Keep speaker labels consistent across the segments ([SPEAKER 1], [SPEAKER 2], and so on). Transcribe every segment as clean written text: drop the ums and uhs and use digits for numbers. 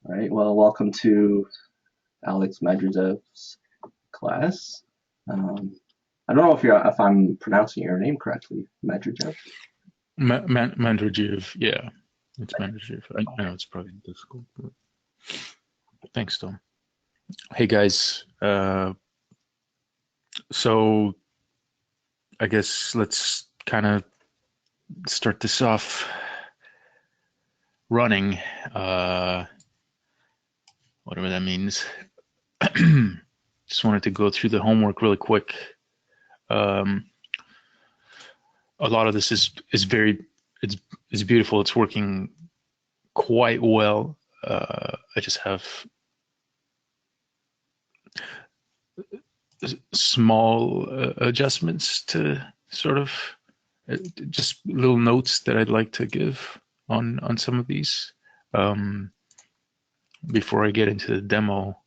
[SPEAKER 1] All right, well, welcome to Alex Madridov's class. I don't know if I'm pronouncing your name correctly, Madridev.
[SPEAKER 2] Mandrajiv, yeah, it's Mandrajiv. I know it's probably difficult, but thanks, Tom. Hey guys, so I guess let's kind of start this off running, uh, whatever that means. Just wanted to go through the homework really quick. Um, a lot of this is very it's it's beautiful. It's working quite well. I just have small adjustments to sort of just little notes that I'd like to give on some of these um, before I get into the demo.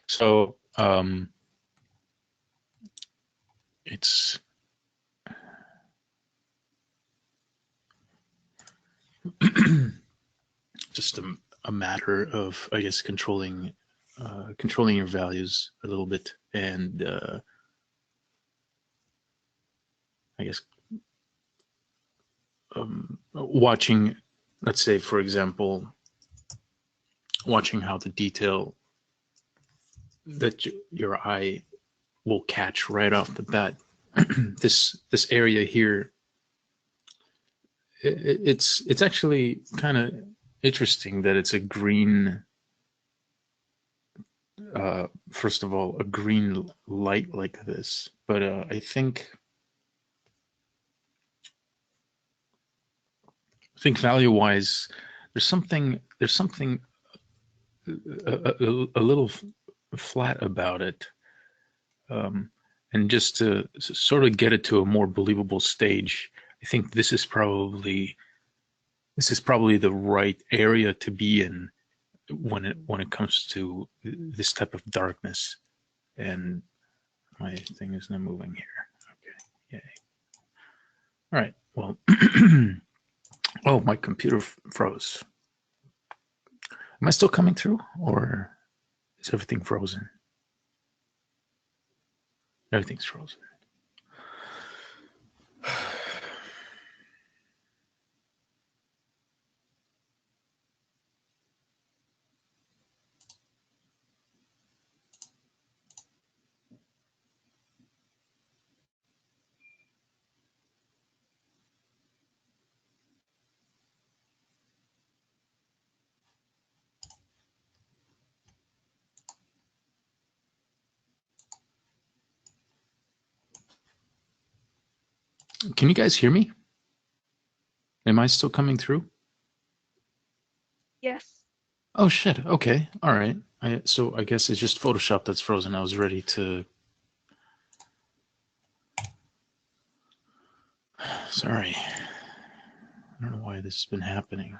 [SPEAKER 2] So it's just a matter of, I guess, controlling your values a little bit, and I guess watching, let's say, for example, watching how the detail that your eye will catch right off the bat. This area here, it's actually kind of interesting that it's a green. First of all, a green light like this, but I think value wise, there's something a little flat about it. And just to sort of get it to a more believable stage, I think this is probably the right area to be in when it comes to this type of darkness. And my thing is not moving here. Okay, yay. All right. Well, oh, my computer froze. Am I still coming through, or is everything frozen? Everything's frozen. Can you guys hear me? Am I still coming through?
[SPEAKER 3] Yes.
[SPEAKER 2] Oh shit. Okay. All right. So I guess it's just Photoshop that's frozen. I was ready to. Sorry. I don't know why this has been happening.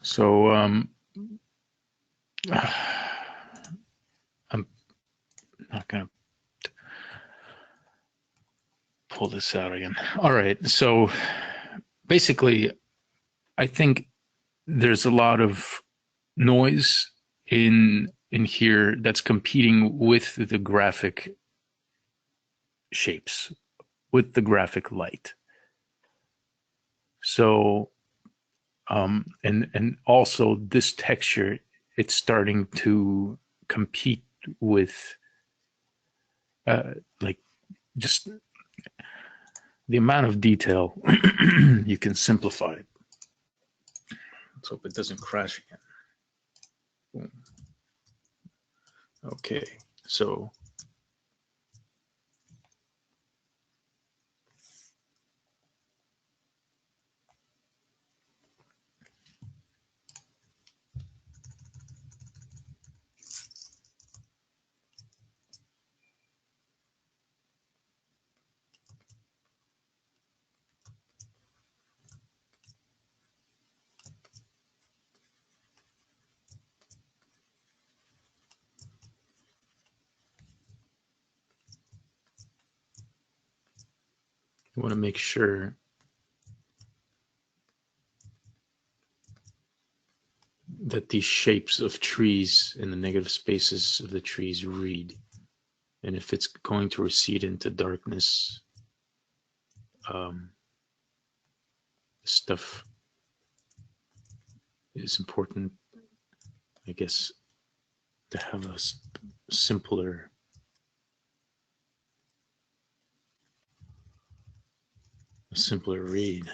[SPEAKER 2] So I'm not gonna pull this out again. All right. So basically, I think there's a lot of noise in here that's competing with the graphic shapes with the graphic light. So, and also this texture, it's starting to compete with like just the amount of detail you can simplify it. Let's hope it doesn't crash again. Boom. Okay, so you want to make sure that these shapes of trees and the negative spaces of the trees read. And if it's going to recede into darkness, stuff is important, I guess, to have a simpler read.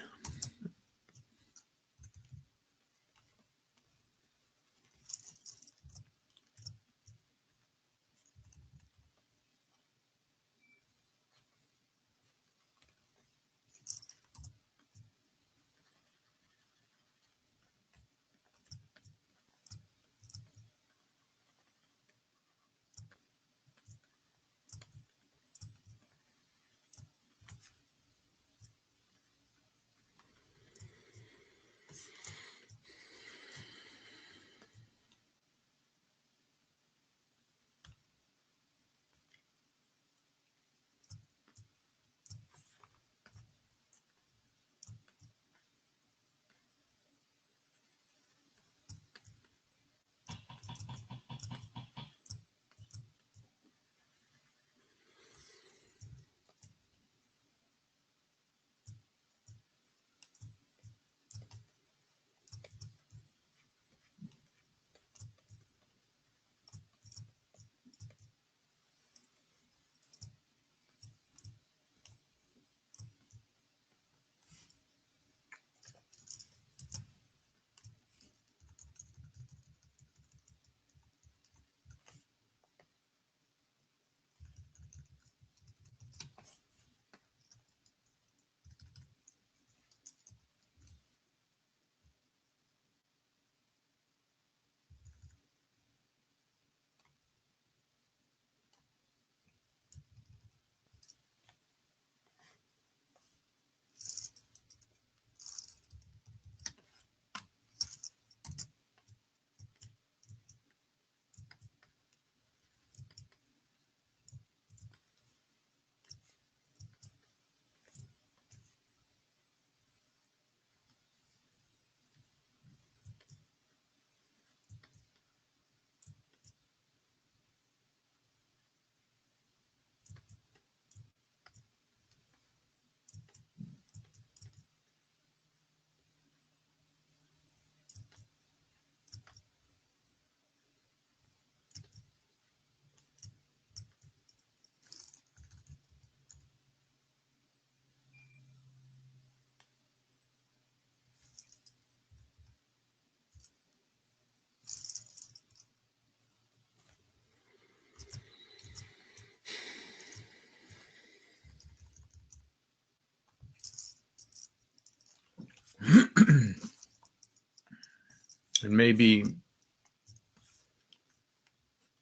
[SPEAKER 2] And maybe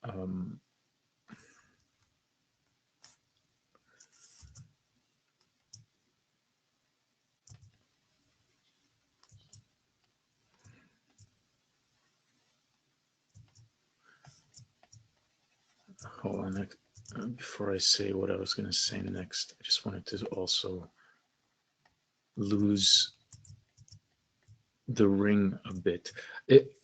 [SPEAKER 2] um, hold on. Before I say what I was going to say next, I just wanted to also lose the ring a bit.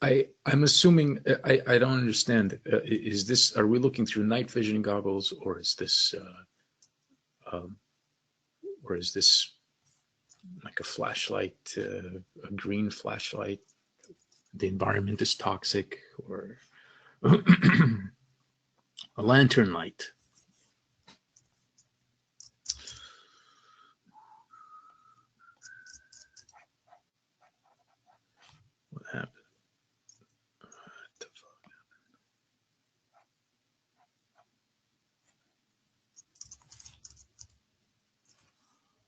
[SPEAKER 2] I'm assuming I don't understand. Is this, are we looking through night vision goggles, or is this Um, or is this like a flashlight, a green flashlight? The environment is toxic, or a lantern light. What happened? What the fuck?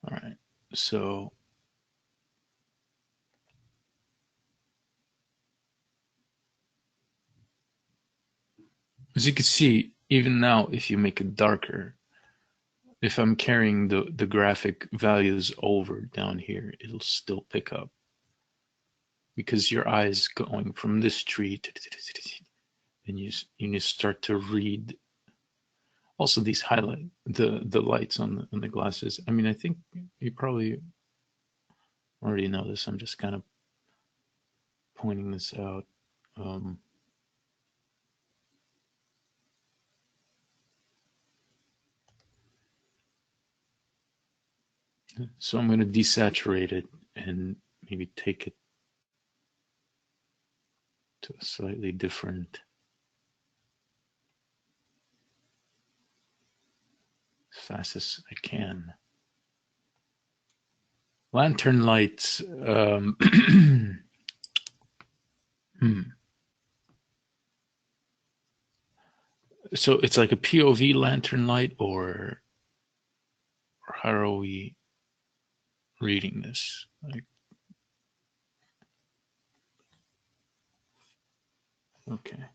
[SPEAKER 2] All right. So as you can see, even now, if you make it darker, if I'm carrying the graphic values over down here, it'll still pick up because your eye is going from this tree to, and you start to read. Also, these highlight the lights on the glasses. I mean, I think you probably already know this. I'm just kind of pointing this out. Um, so I'm going to desaturate it and maybe take it to a slightly different, as fast as I can. Lantern lights. Hmm. So it's like a POV lantern light, or how are we reading this? Like, okay.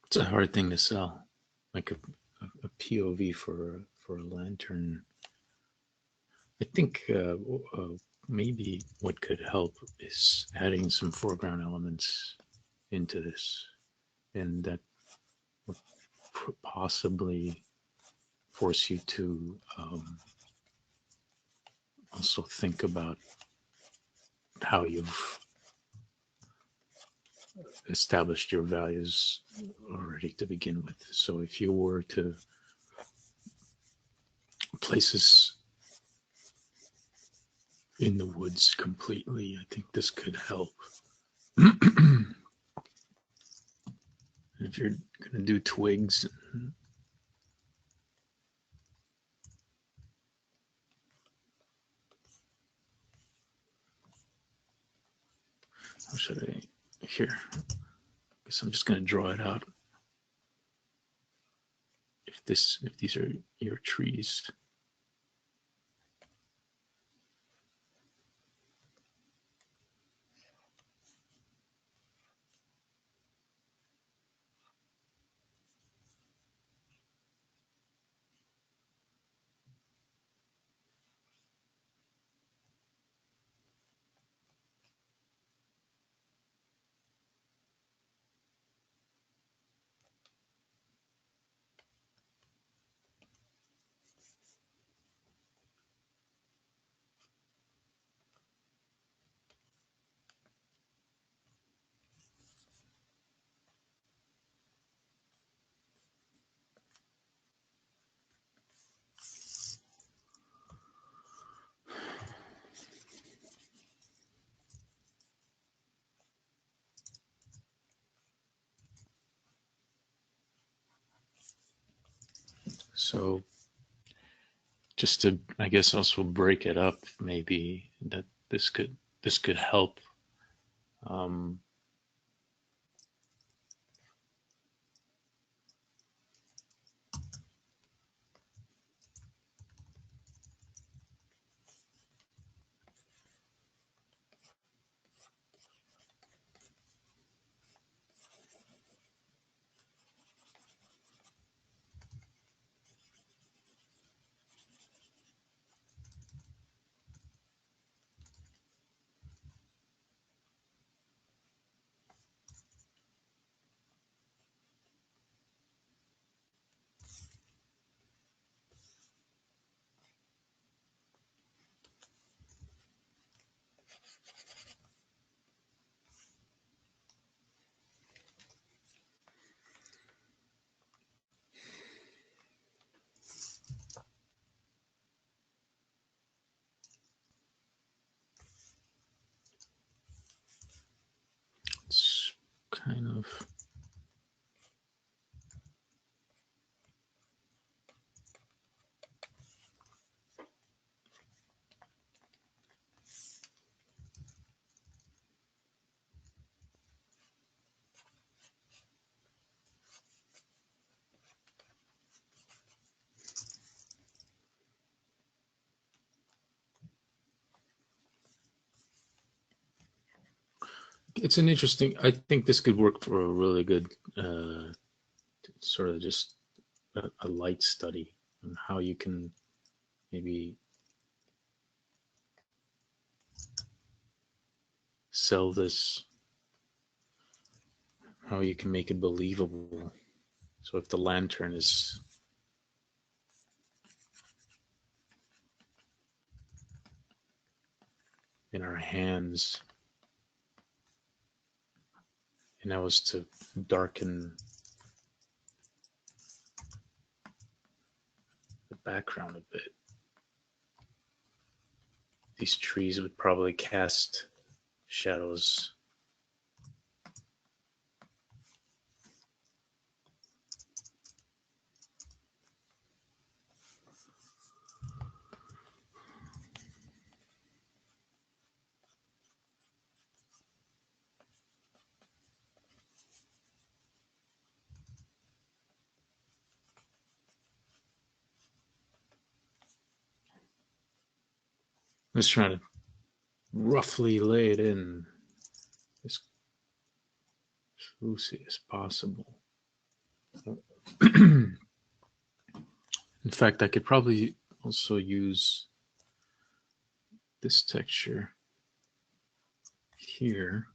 [SPEAKER 2] It's a hard thing to sell, like a POV for a lantern. I think maybe what could help is adding some foreground elements into this, and that would possibly force you to also think about how you've established your values already to begin with. So if you were to place this in the woods completely, I think this could help. If you're going to do twigs, how should I? Here, I guess I'm just going to draw it out. If these are your trees, So just to, I guess, also break it up, maybe that this could help. Um, it's kind of it's an interesting. I think this could work for a really good sort of just a light study on how you can maybe sell this, how you can make it believable. So if the lantern is in our hands and that was to darken the background a bit, these trees would probably cast shadows. I'm just trying to roughly lay it in as loosely as possible. In fact, I could probably also use this texture here.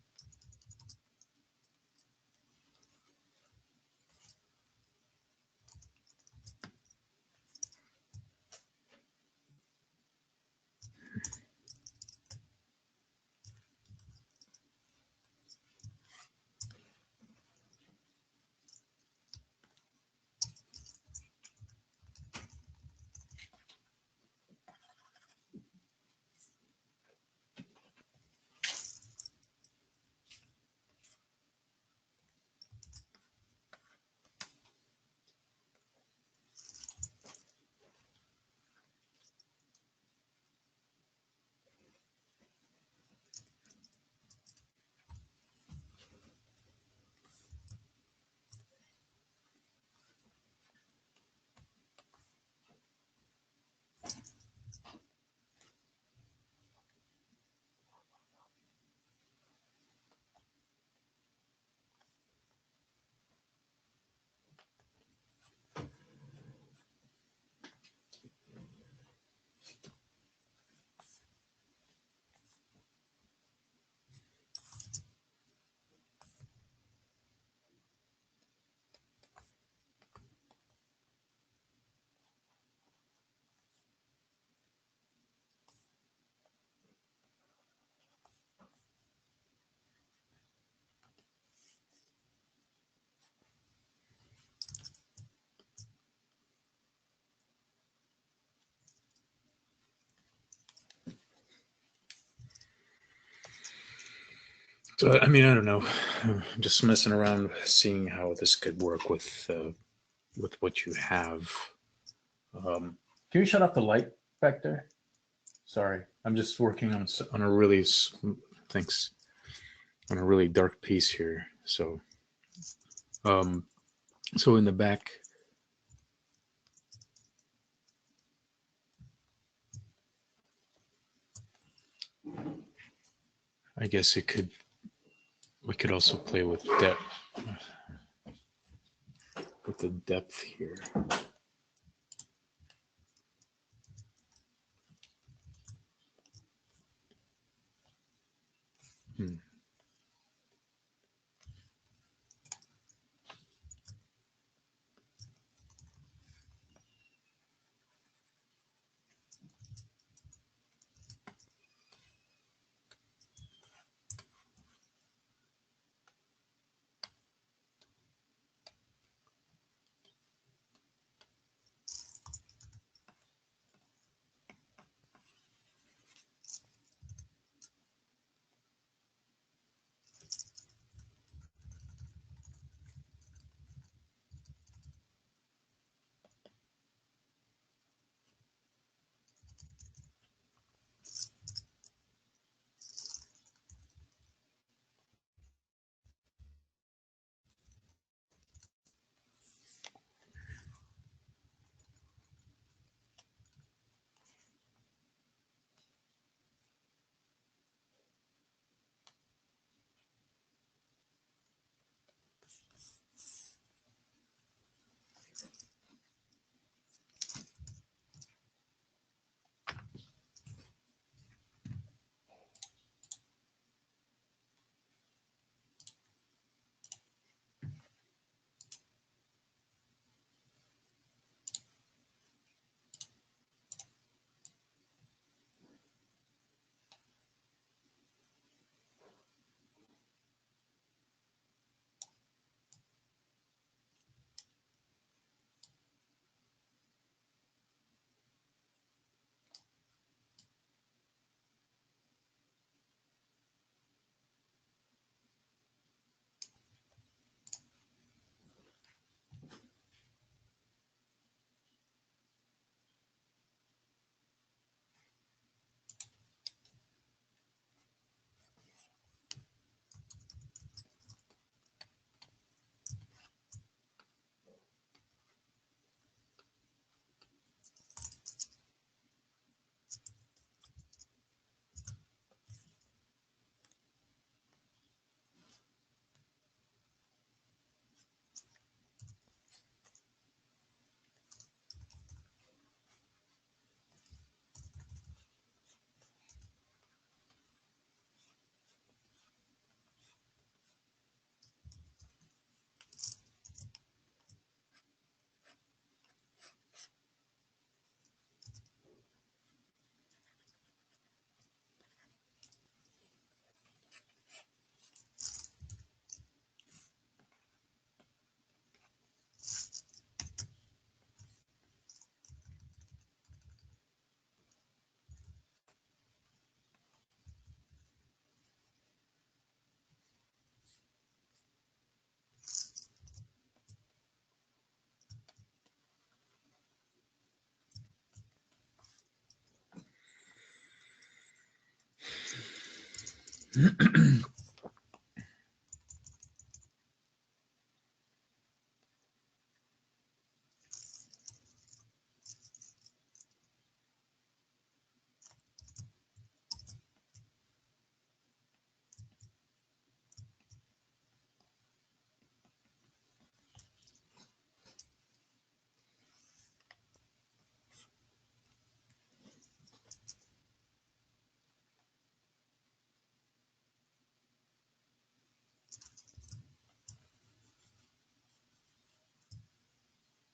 [SPEAKER 2] So I mean, I don't know. I'm just messing around, seeing how this could work with what you have. Can you shut off the light back there? Sorry, I'm just working on a really thanks on a really dark piece here. Um, so in the back, I guess we could also play with the depth here. Hmm.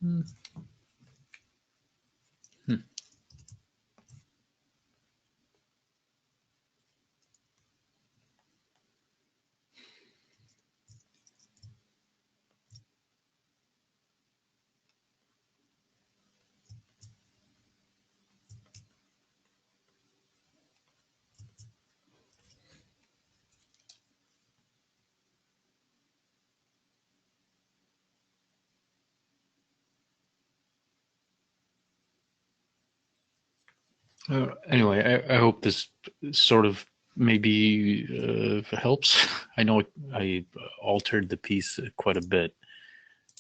[SPEAKER 2] Hmm. Anyway, I hope this sort of maybe helps. I know I altered the piece quite a bit,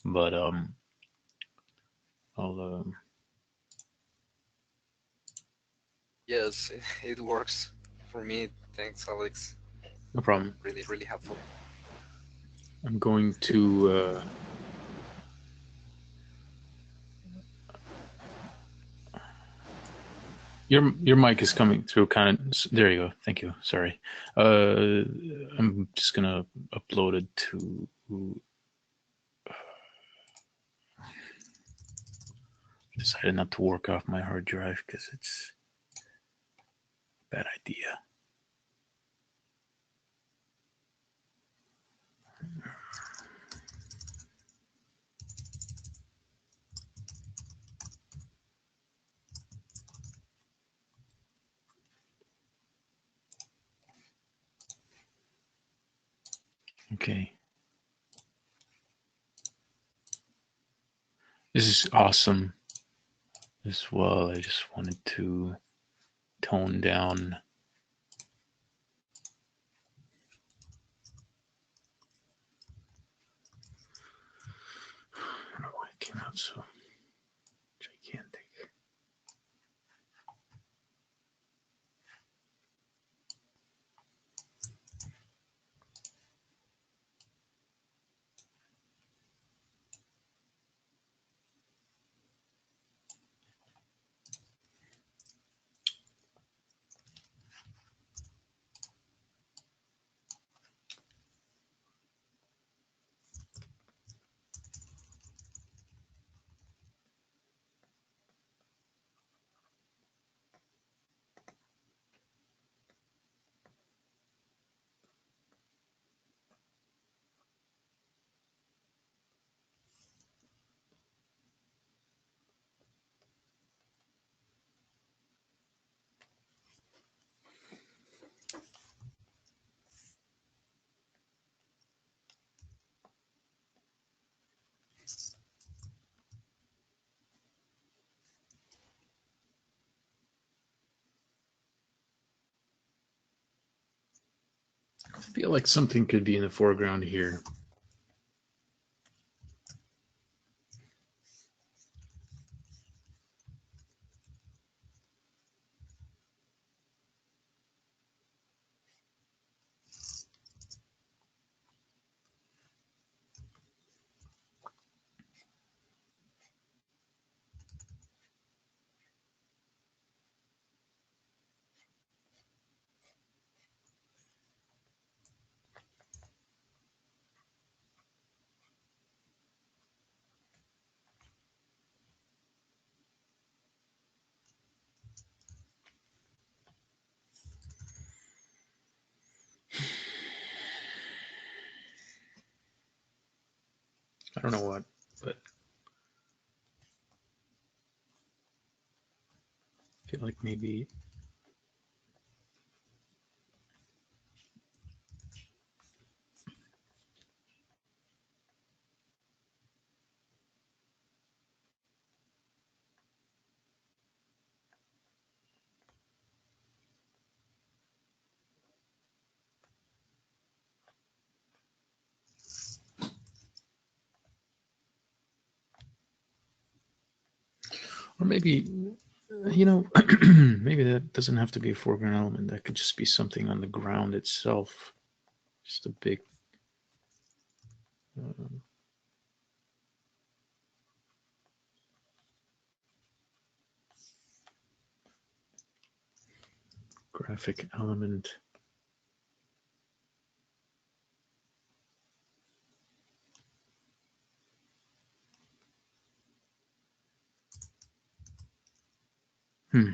[SPEAKER 2] but I'll
[SPEAKER 3] Yes, it works for me. Thanks, Alex.
[SPEAKER 2] no problem.
[SPEAKER 3] Really, really helpful.
[SPEAKER 2] I'm going to your mic is coming through kind of. There you go. Thank you. Sorry. I'm just gonna upload it to. Decided not to work off my hard drive because it's a bad idea. Okay. This is awesome as well. I just wanted to tone down. I don't know why it came out so gigantic. I feel like something could be in the foreground here. I don't know what, but I feel like maybe. Or maybe, maybe that doesn't have to be a foreground element. That could just be something on the ground itself. Just a big. Uh, graphic element. Hmm.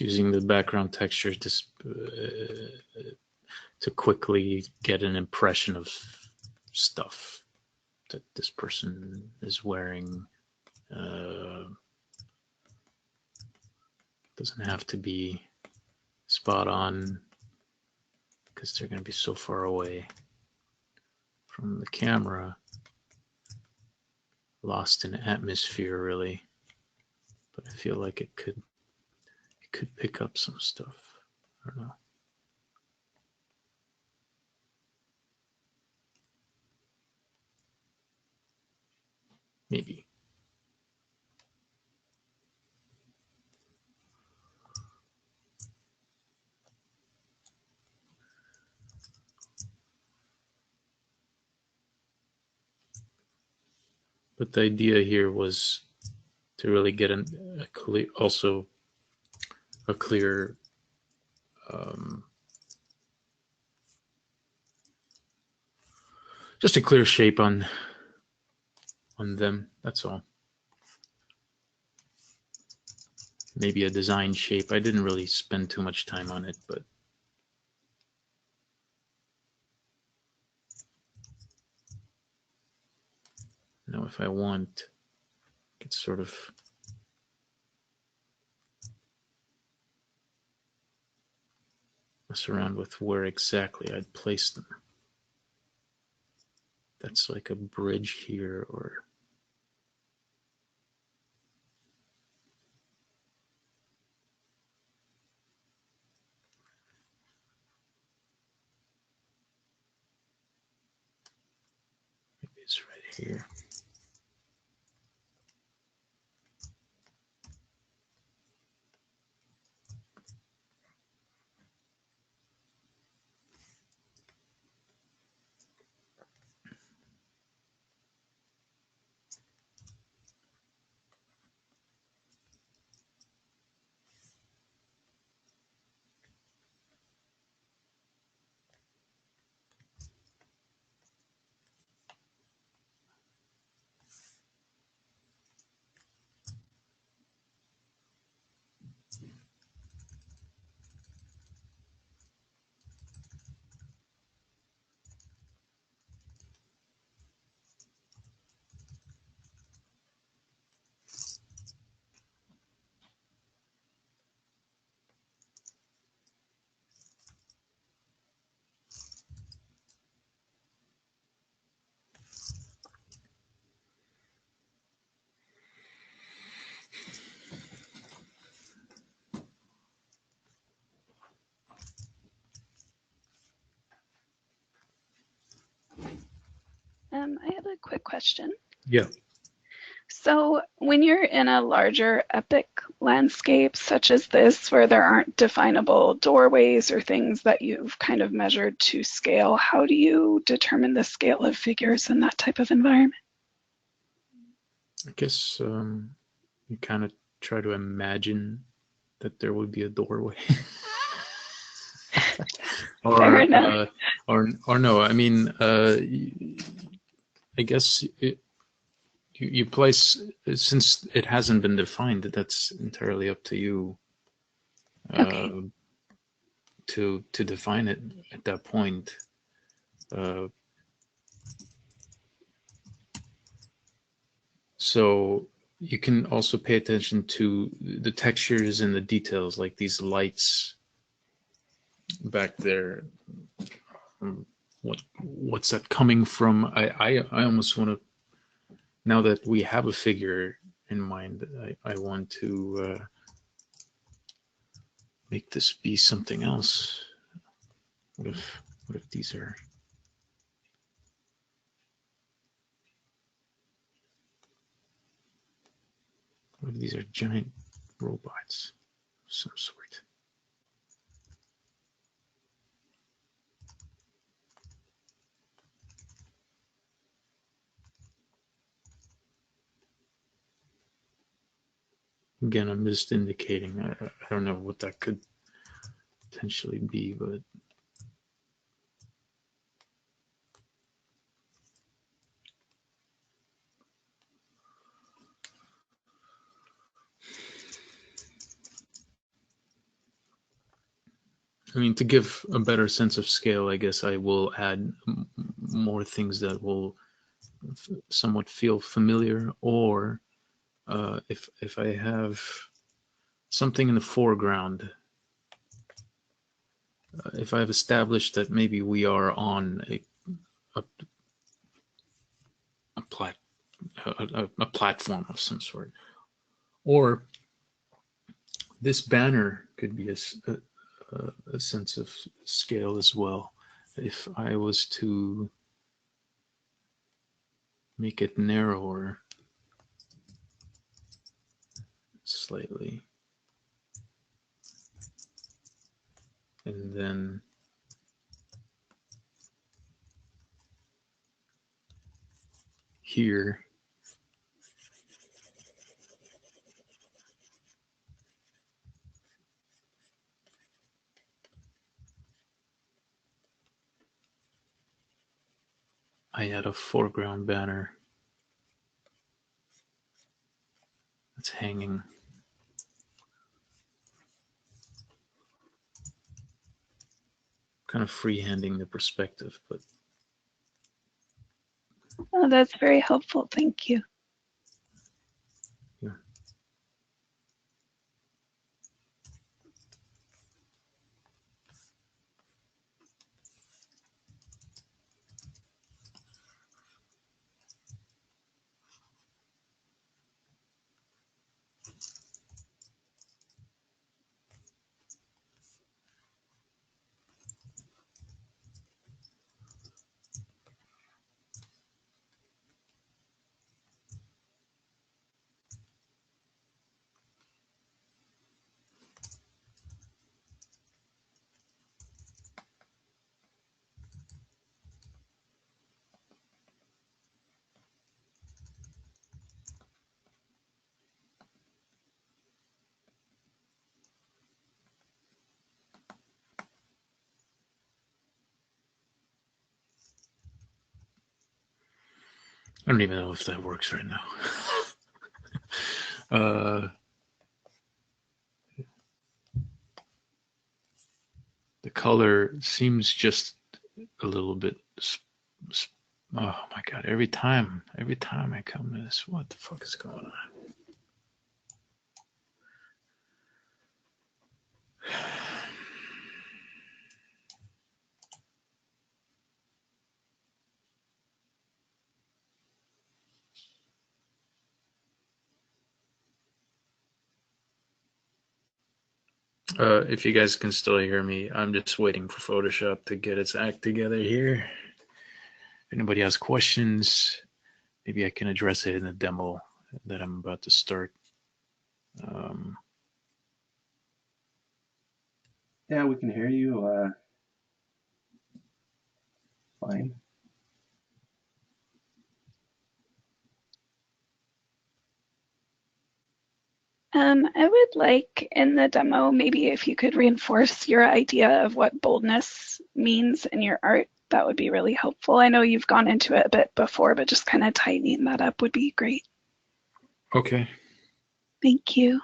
[SPEAKER 2] Just using the background texture to quickly get an impression of stuff that this person is wearing. Doesn't have to be spot on because they're going to be so far away from the camera, lost in atmosphere really. But I feel like it could pick up some stuff. I don't know. Maybe. But the idea here was to really get a clear, also a clear just a clear shape on them. That's all. Maybe a design shape. I didn't really spend too much time on it, but now if I want, I could sort of mess around with where exactly I'd place them. That's like a bridge here, or maybe it's right here.
[SPEAKER 4] I have a quick question.
[SPEAKER 2] Yeah.
[SPEAKER 4] So when you're in a larger epic landscape such as this, where there aren't definable doorways or things that you've kind of measured to scale, how do you determine the scale of figures in that type of environment?
[SPEAKER 2] I guess you kind of try to imagine that there would be a doorway.
[SPEAKER 4] Fair enough.
[SPEAKER 2] Or no, I mean, I guess you place, since it hasn't been defined, that's entirely up to you
[SPEAKER 4] Okay.
[SPEAKER 2] to define it at that point. So you can also pay attention to the textures and the details, like these lights back there. What's that coming from? I almost want to, now that we have a figure in mind, I want to make this be something else. What if these are, what if these are giant robots of some sort? Again, I'm just indicating. I don't know what that could potentially be, but I mean, to give a better sense of scale, I guess I will add more things that will somewhat feel familiar, or if I have something in the foreground, if I've established that maybe we are on a, a, plat, a platform of some sort, or this banner could be a sense of scale as well. If I was to make it narrower slightly, and then here I add a foreground banner that's hanging. Kind of freehanding the perspective, but
[SPEAKER 4] Oh, that's very helpful. Thank you.
[SPEAKER 2] yeah. I don't even know if that works right now. The color seems just a little bit. Oh my god! Every time I come to this, what the fuck is going on? If you guys can still hear me, I'm just waiting for Photoshop to get its act together here. If anybody has questions, maybe I can address it in the demo that I'm about to start. Um,
[SPEAKER 1] Yeah, we can hear you fine.
[SPEAKER 4] I would like in the demo, maybe if you could reinforce your idea of what boldness means in your art, that would be really helpful. I know you've gone into it a bit before, but just kind of tightening that up would be great.
[SPEAKER 2] okay.
[SPEAKER 4] Thank you.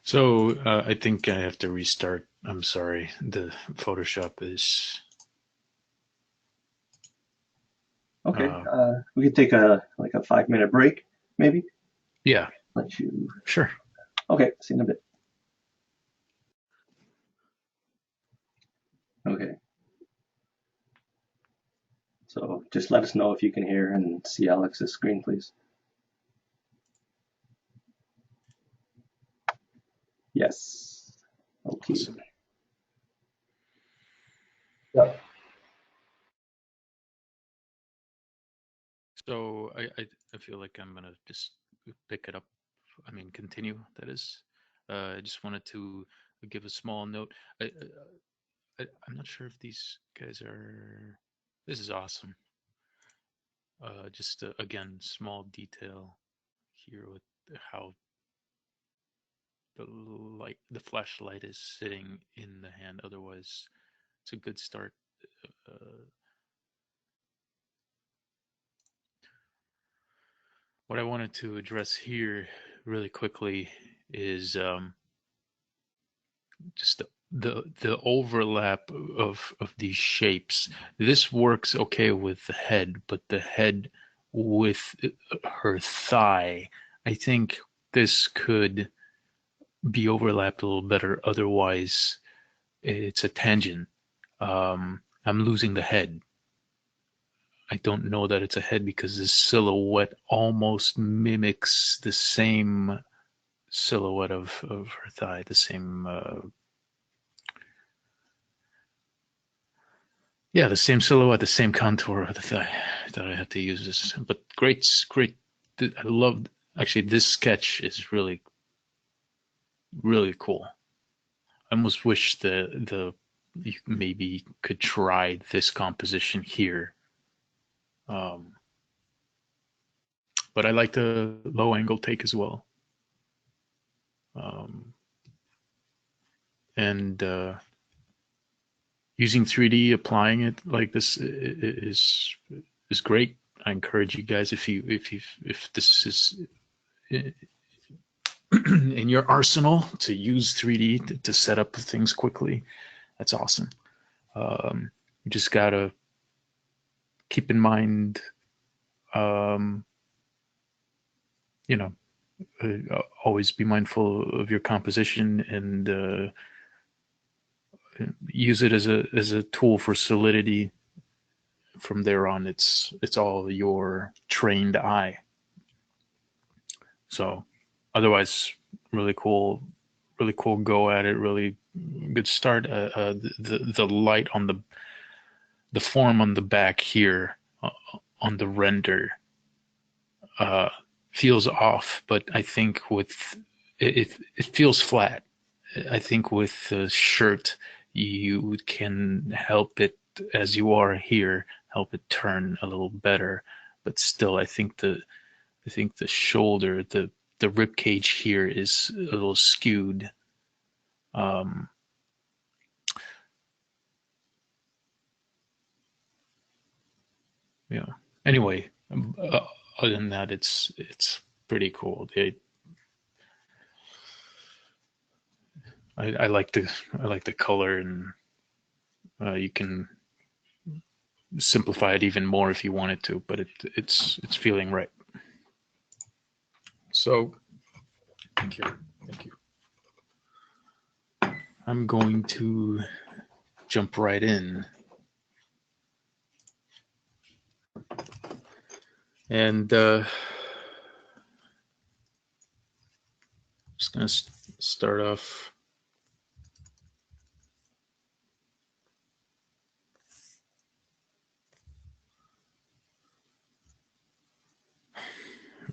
[SPEAKER 2] So I think I have to restart. I'm sorry. The Photoshop is.
[SPEAKER 1] Okay, we could take a 5 minute break, maybe.
[SPEAKER 2] Yeah,
[SPEAKER 1] Let you.
[SPEAKER 2] sure.
[SPEAKER 1] Okay, see you in a bit. Okay. So just let us know if you can hear and see Alex's screen, please. Yes. Okay.
[SPEAKER 2] Awesome.
[SPEAKER 1] Yeah.
[SPEAKER 2] So I feel like I'm gonna just pick it up. I mean, continue. That is. I just wanted to give a small note. I'm not sure if these guys are. This is awesome. Just again, small detail here with how the flashlight is sitting in the hand. Otherwise, it's a good start. Uh, what I wanted to address here really quickly is just the overlap of these shapes. This works okay with the head, but the head with her thigh, I think this could be overlapped a little better. Otherwise, it's a tangent. I'm losing the head. I don't know that it's a head because this silhouette almost mimics the same silhouette of her thigh, the same yeah, the same silhouette, the same contour of the thigh that I had to use this. But great. I love, actually, this sketch is really, really cool. I almost wish you maybe could try this composition here. But I like the low angle take as well. And using 3D, applying it like this is great. I encourage you guys, if this is in your arsenal, to use 3D to set up things quickly. That's awesome. You just gotta keep in mind, you know, always be mindful of your composition and use it as a tool for solidity. From there on, it's all your trained eye. So, otherwise, really cool go at it. Really good start. The light on the form on the back here on the render feels off, but I think with it feels flat. I think with the shirt you can help it, as you are here, help it turn a little better. But still, I think the shoulder, the rib cage here is a little skewed. Yeah. Anyway, other than that, it's pretty cool. I like the color, and you can simplify it even more if you wanted to, but it's feeling right. So thank you. I'm going to jump right in. And just going to start off.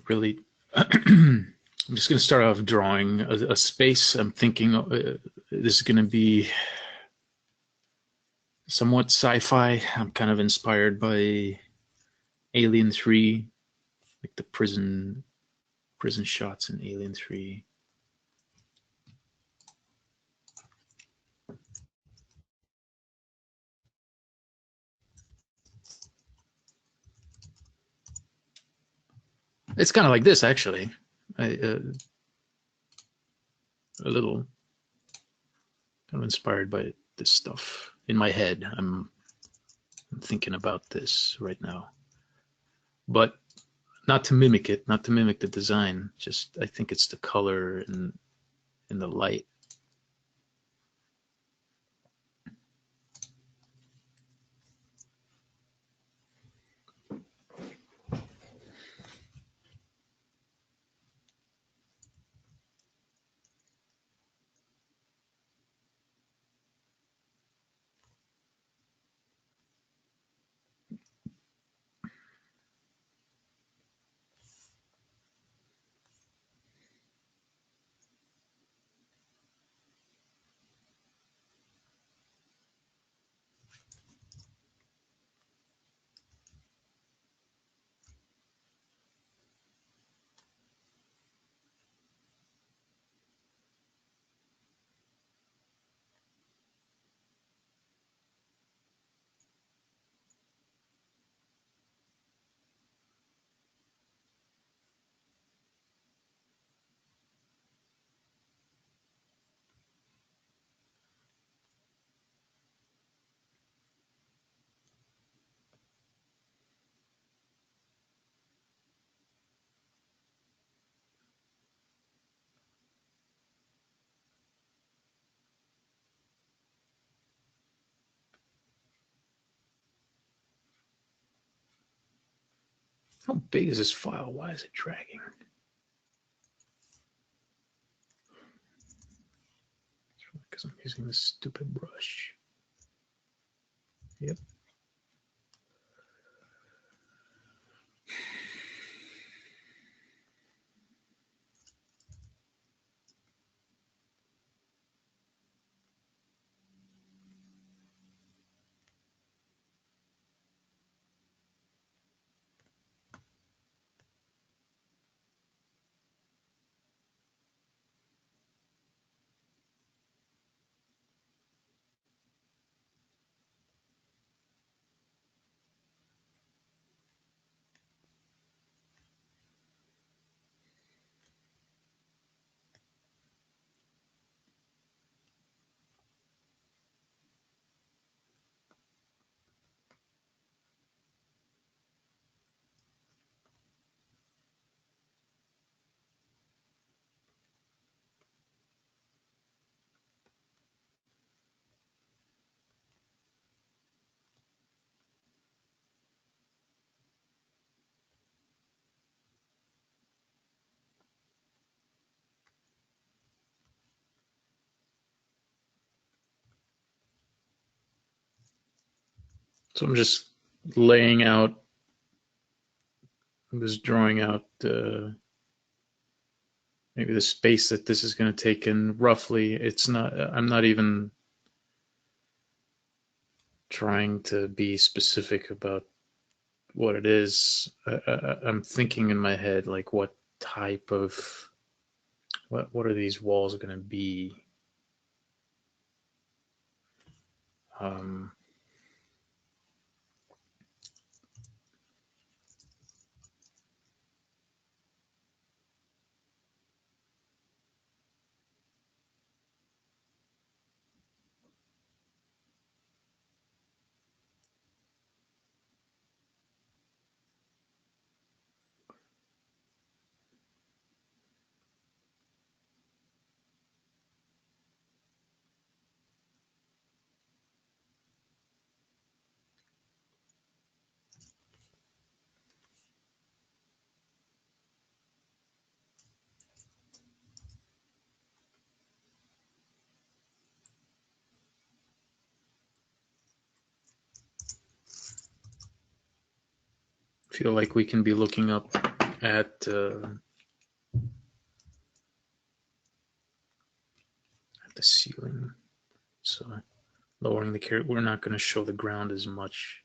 [SPEAKER 2] Really, I'm just going to start off drawing a space. I'm thinking this is going to be somewhat sci-fi. I'm kind of inspired by Alien 3, like the prison shots in Alien 3. It's kind of like this, actually. A little kind of inspired by this stuff in my head. I'm thinking about this right now, but not to mimic it, not to mimic the design. Just I think it's the color and the light. How big is this file? Why is it dragging? Because I'm using this stupid brush. Yep. So I'm just laying out, I'm just drawing out maybe the space that this is going to take in roughly. It's not, I'm not even trying to be specific about what it is. I'm thinking in my head, like what type of, what are these walls going to be? Um, feel like we can be looking up at the ceiling. So lowering the carrot, we're not going to show the ground as much.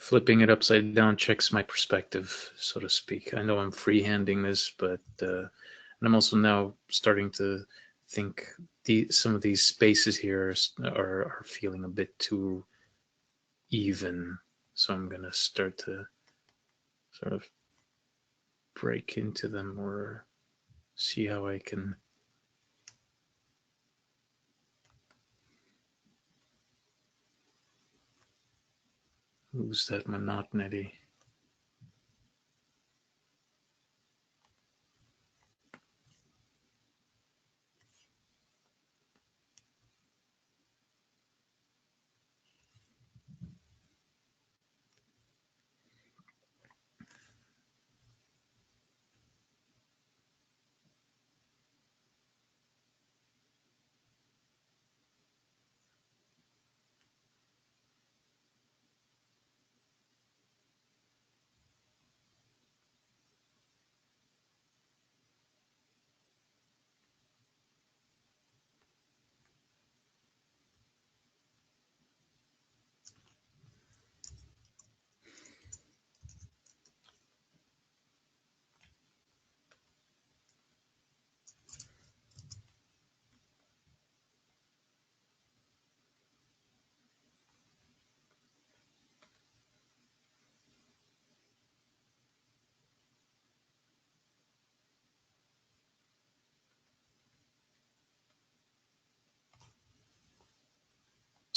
[SPEAKER 2] Flipping it upside down checks my perspective, so to speak. I know I'm freehanding this, but and I'm also now starting to think some of these spaces here are feeling a bit too even. So I'm gonna start to sort of break into them or see how I can lose that monotony.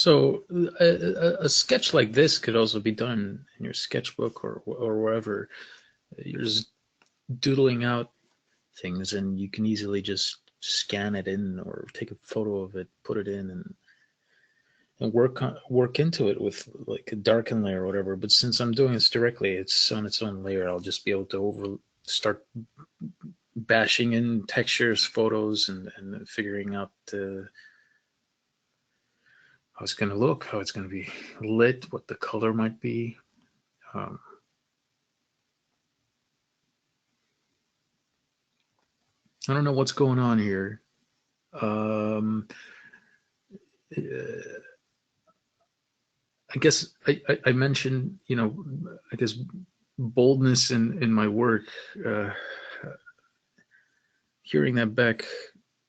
[SPEAKER 2] So a sketch like this could also be done in your sketchbook or wherever. You're just doodling out things, and you can easily just scan it in or take a photo of it, put it in, and work into it with like a darken layer or whatever. But since I'm doing this directly, it's on its own layer. I'll just be able to start bashing in textures, photos, and figuring out how it's going to look, how it's going to be lit, what the color might be. Um, I don't know what's going on here. Um, I guess I mentioned, I guess boldness in my work. Uh, Hearing that back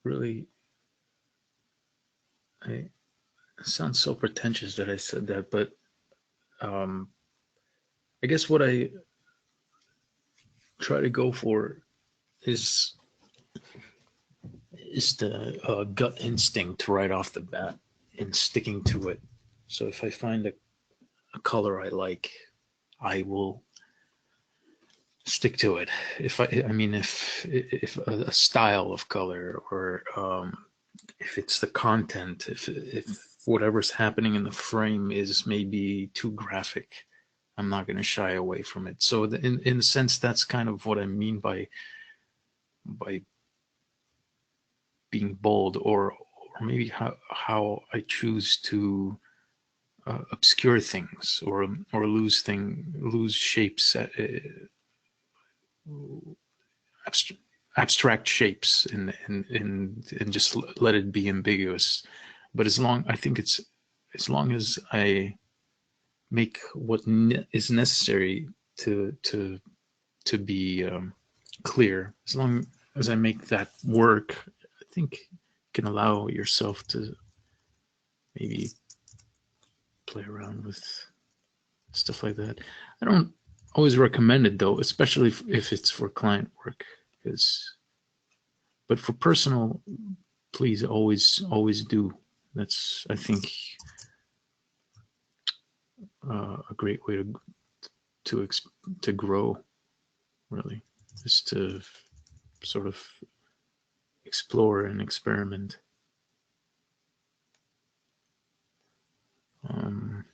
[SPEAKER 2] really, it sounds so pretentious that I said that, but um, I guess what I try to go for is the gut instinct right off the bat and sticking to it. So if I find a color I like, I will stick to it. If a style of color, or if it's the content, if whatever's happening in the frame is maybe too graphic, I'm not going to shy away from it. So in a sense, that's kind of what I mean by being bold, or maybe how I choose to obscure things, or lose shapes, abstract shapes, and just let it be ambiguous. But I think it's as long as I make what is necessary to be clear, as long as I make that work, I think you can allow yourself to maybe play around with stuff like that. I don't always recommend it though, especially if it's for client work, but for personal, please always do. That's, I think, a great way to to grow, really, is to sort of explore and experiment. Um,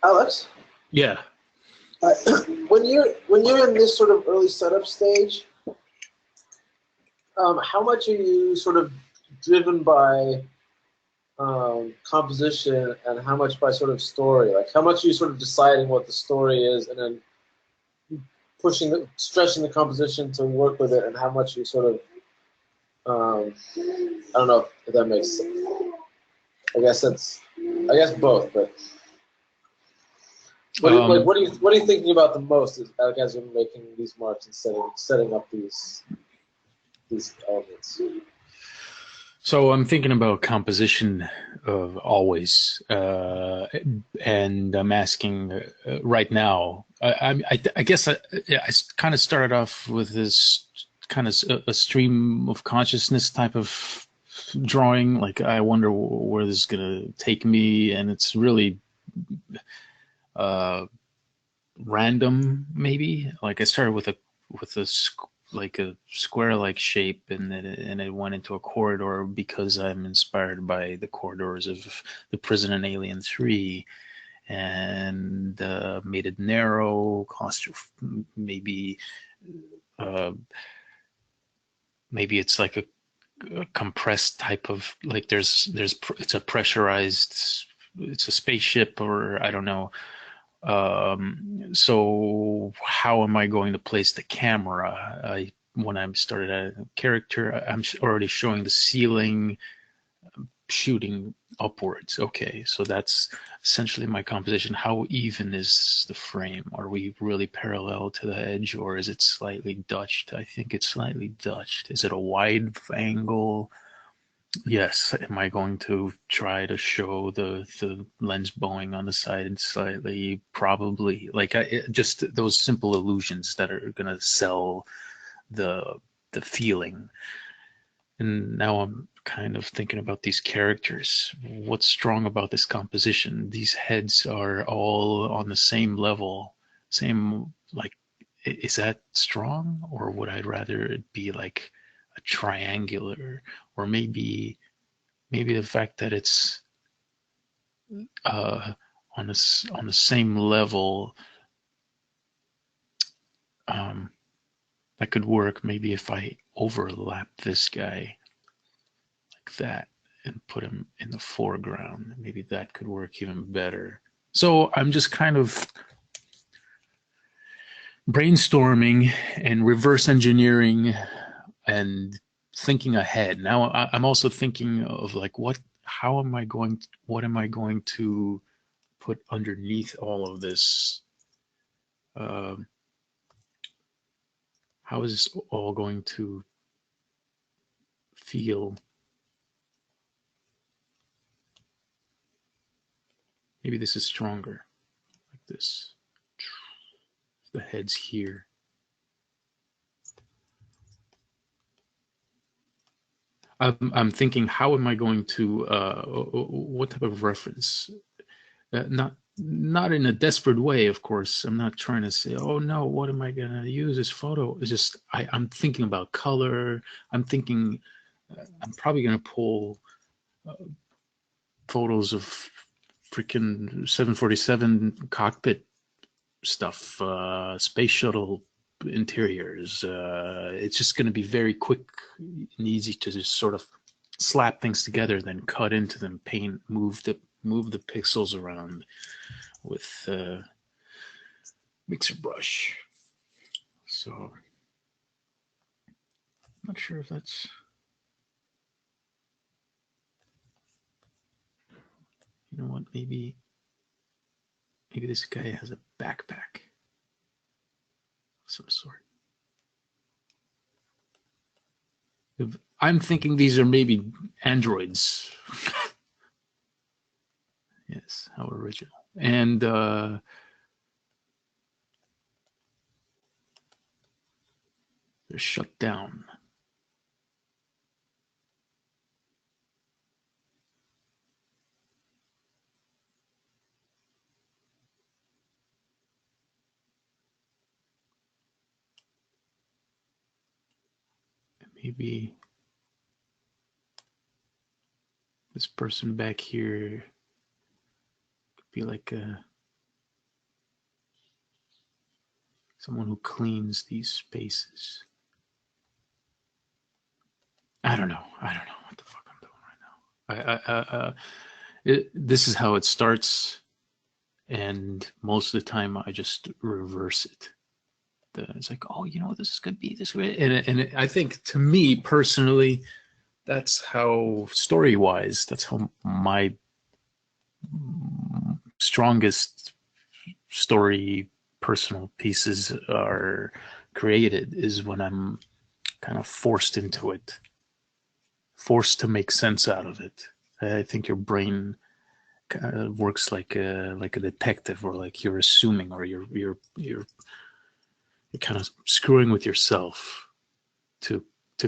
[SPEAKER 5] Alex,
[SPEAKER 2] yeah.
[SPEAKER 5] when you're in this sort of early setup stage, how much are you sort of driven by composition and how much by sort of story? Like how much are you sort of deciding what the story is and then stretching the composition to work with it, and how much you sort of I don't know if that makes sense. I guess both, but what are you thinking about the most as you're making these marks and setting up these elements?
[SPEAKER 2] So I'm thinking about composition of always, and I'm asking right now. I guess I kind of started off with this kind of a stream of consciousness type of drawing. Like I wonder where this is gonna take me, and it's really random, maybe. Like I started with a like a square-like shape, and then it went into a corridor because I'm inspired by the corridors of the prison in Alien 3, and made it narrow, maybe maybe it's like a compressed type of, like it's a pressurized, it's a spaceship, or I don't know. So how am I going to place the camera? When I started a character, I'm already showing the ceiling, shooting upwards. Okay, so that's essentially my composition. How even is the frame? Are we really parallel to the edge, or is it slightly Dutched? I think it's slightly Dutched. Is it a wide angle? Yes. Am I going to try to show the lens bowing on the side slightly? Probably. Like just those simple illusions that are gonna sell the feeling. And now I'm kind of thinking about these characters. What's strong about this composition? These heads are all on the same level, same, like, is that strong, or would I rather it be like a triangular, or maybe the fact that it's on the same level, that could work. Maybe if I overlap this guy like that and put him in the foreground, maybe that could work even better. So I'm just kind of brainstorming and reverse engineering and thinking ahead. Now I'm also thinking of like what am I going to put underneath all of this? How is this all going to feel? Maybe this is stronger, like this. The head's here. I'm thinking, how am I going to, what type of reference? Not in a desperate way, of course. I'm not trying to say, oh no, what am I gonna use this photo? It's just I'm thinking about color. I'm thinking I'm probably gonna pull photos of freaking 747 cockpit stuff, space shuttle interiors. It's just going to be very quick and easy to just sort of slap things together, then cut into them, paint, move the pixels around with mixer brush. So I'm not sure if that's, you know what, maybe this guy has a backpack of some sort. I'm thinking these are maybe androids. Yes, how original. And they're shut down. Maybe this person back here could be like someone who cleans these spaces. I don't know what the fuck I'm This is how it starts, and most of the time I just reverse it. It's like, oh, this could be this way, and I think, to me personally, that's how, story-wise, that's how my strongest story personal pieces are created, is when I'm kind of forced into it, forced to make sense out of it. I think your brain kind of works like a detective, or like you're assuming, or you're kind of screwing with yourself to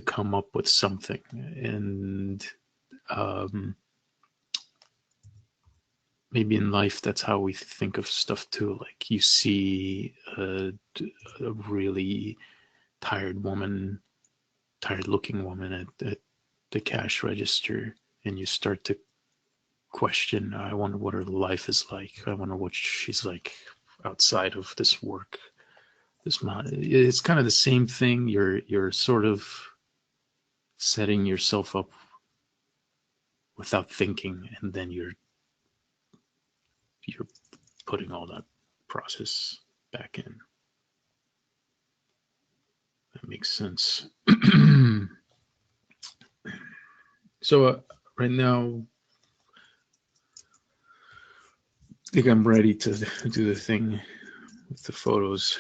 [SPEAKER 2] come up with something. And maybe in life that's how we think of stuff too. Like, you see a really tired looking woman at the cash register, and you start to question, I wonder what her life is like. I wonder what she's like outside of this work. It's kind of the same thing. You're sort of setting yourself up without thinking, and then you're putting all that process back in. That makes sense. So right now, I think I'm ready to do the thing with the photos.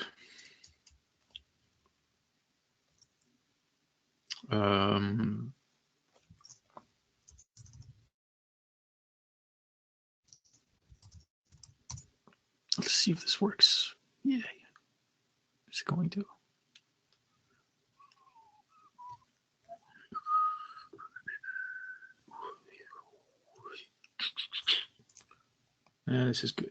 [SPEAKER 2] Let's see if this works. Yeah, it's going to. Yeah, this is good.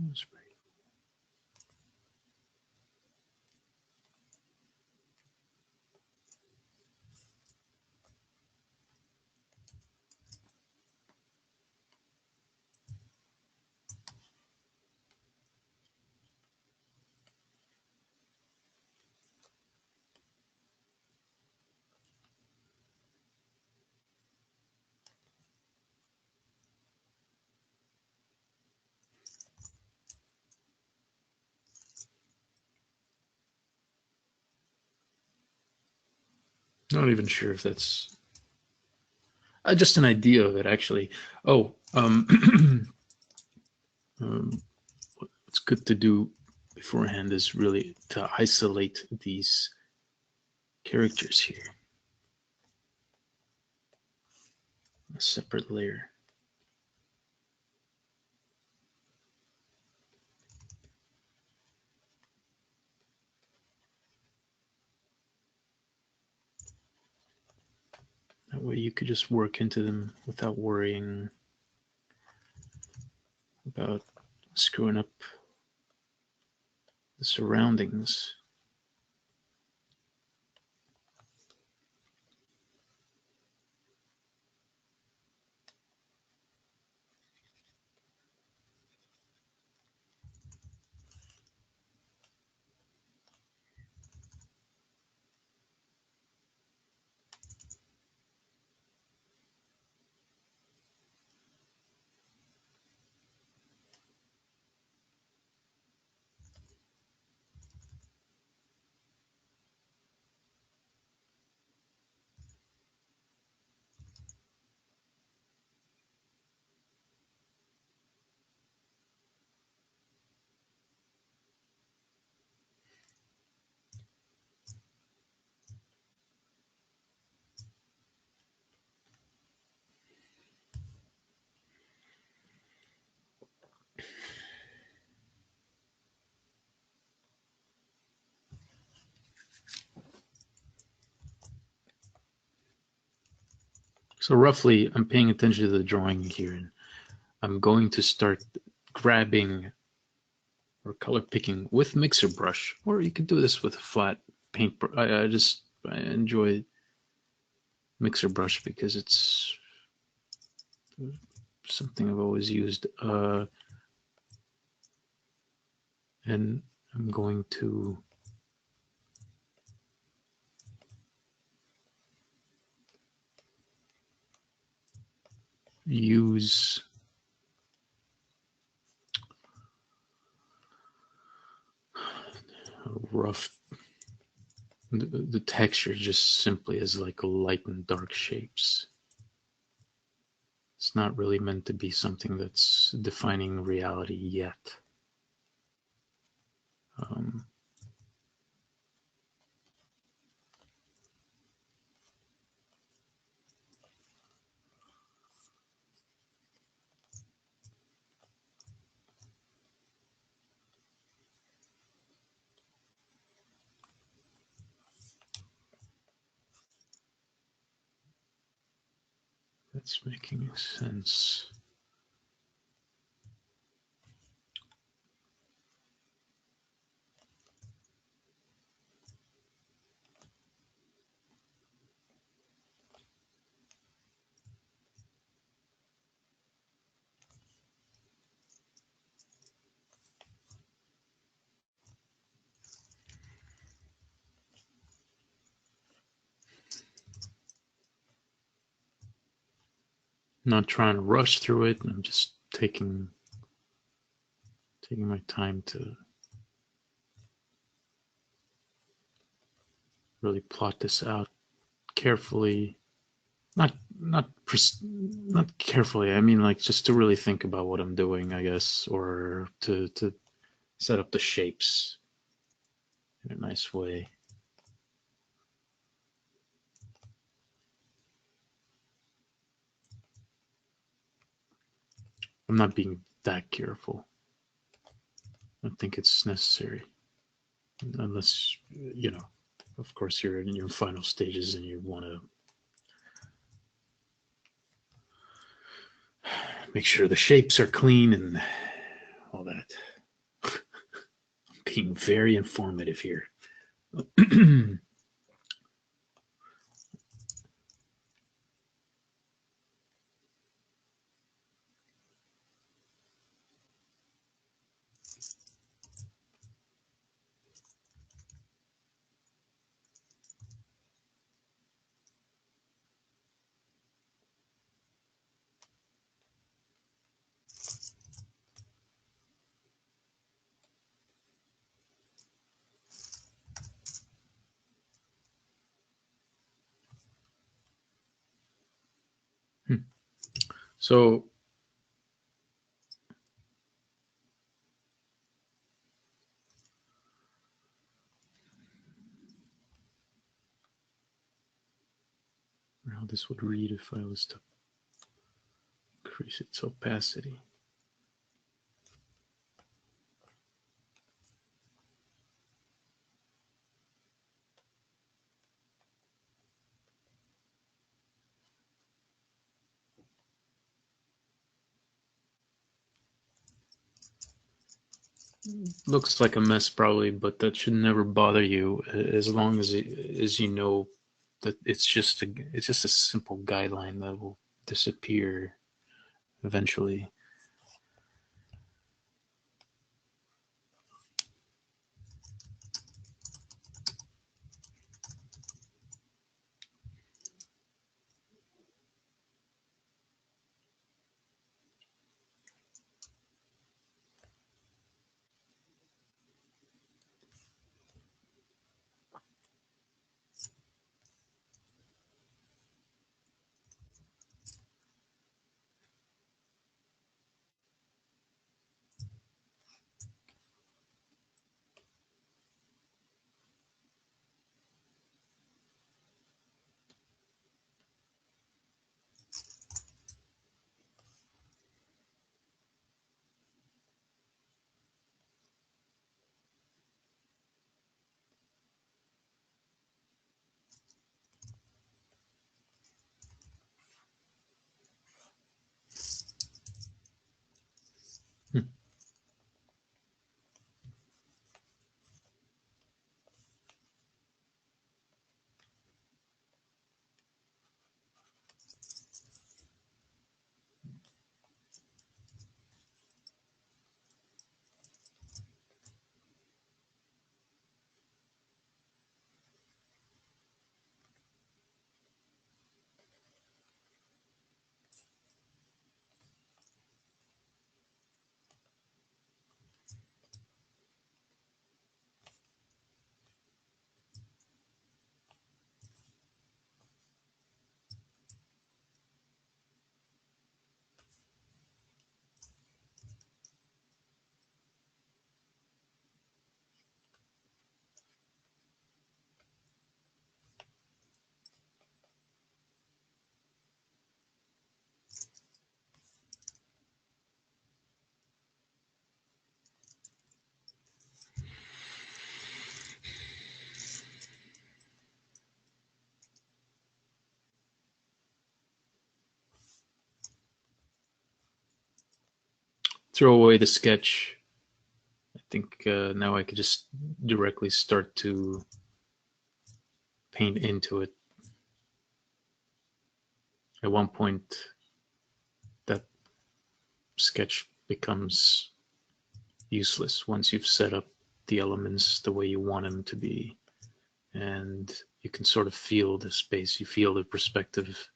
[SPEAKER 2] That's great. Not even sure if that's just an idea of it, actually. Oh, what's good to do beforehand is really to isolate these characters here, a separate layer. That way you could just work into them without worrying about screwing up the surroundings. So roughly, I'm paying attention to the drawing here, and I'm going to start grabbing or color picking with mixer brush, or you could do this with a flat paint brush. I enjoy mixer brush because it's something I've always used. And I'm going to use a rough, the texture just simply as like light and dark shapes. It's not really meant to be something that's defining reality yet. That's making sense. Not trying to rush through it. I'm just taking my time to really plot this out carefully. Not carefully. I mean, like just to really think about what I'm doing, I guess, or to set up the shapes in a nice way. I'm not being that careful. I don't think it's necessary, unless you know. Of course, you're in your final stages and you want to make sure the shapes are clean and all that. I'm being very informative here. So how this would read if I was to increase its opacity. Looks like a mess probably, but that should never bother you as long as you know that it's just a simple guideline that will disappear eventually. throw away the sketch. I think now I could just directly start to paint into it. At one point, that sketch becomes useless once you've set up the elements the way you want them to be, and you can sort of feel the space, you feel the perspective.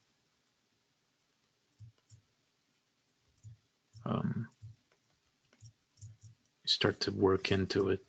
[SPEAKER 2] You start to work into it.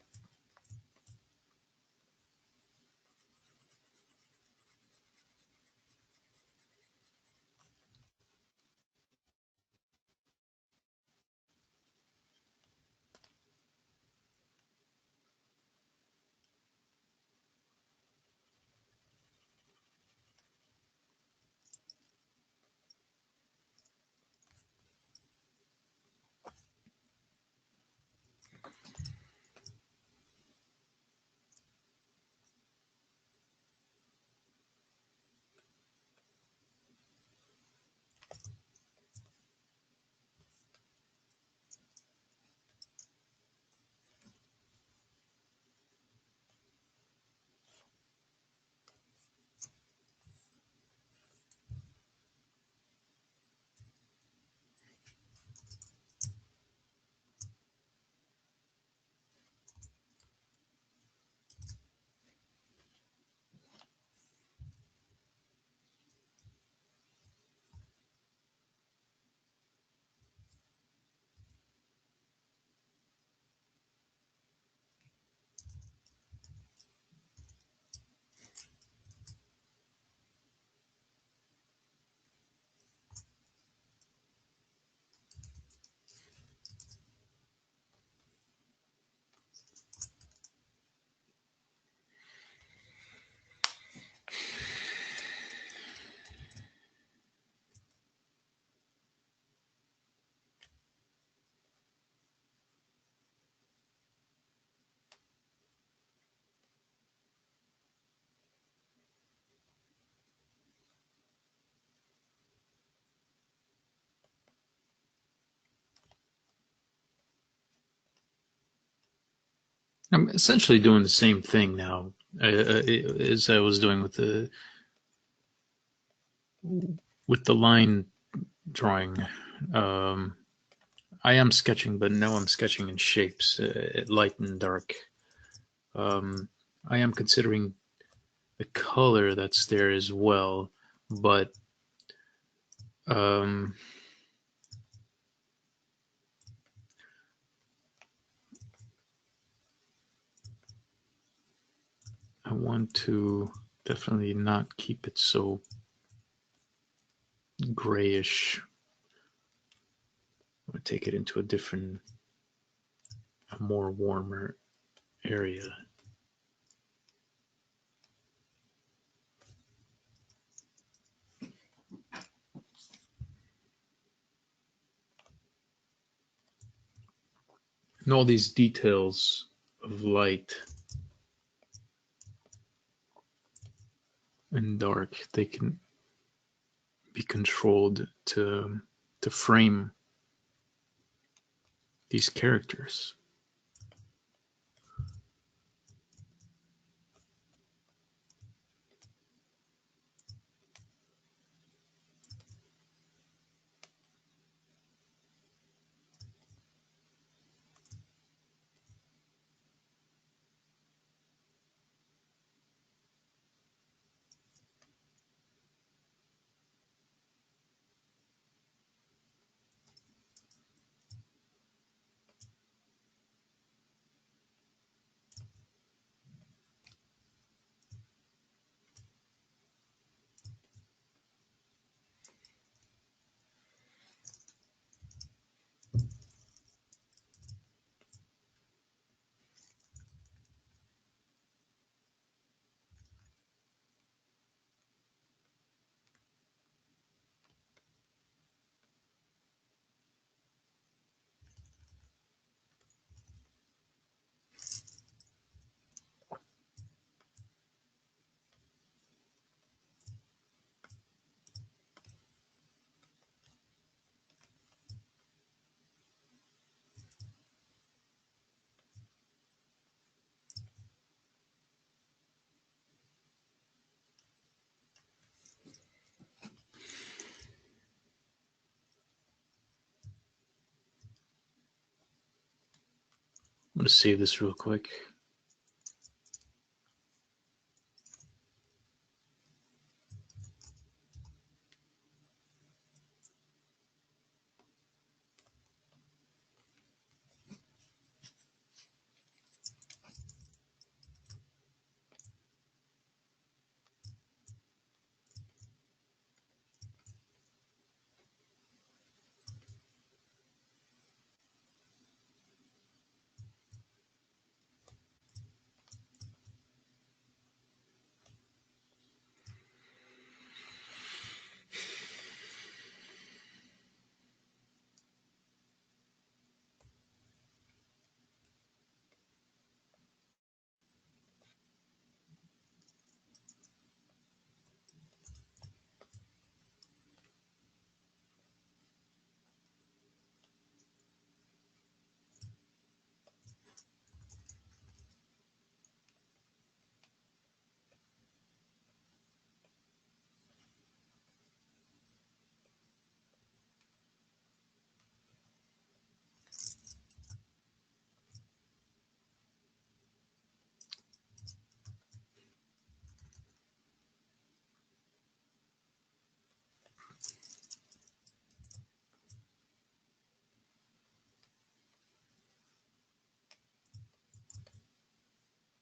[SPEAKER 2] I'm essentially doing the same thing now as I was doing with the line drawing. Um, I am sketching, but now I'm sketching in shapes, light and dark. I am considering the color that's there as well, but I want to definitely not keep it so grayish. I'm gonna take it into a more warmer area. And all these details of light and dark, they can be controlled to frame these characters. going to save this real quick.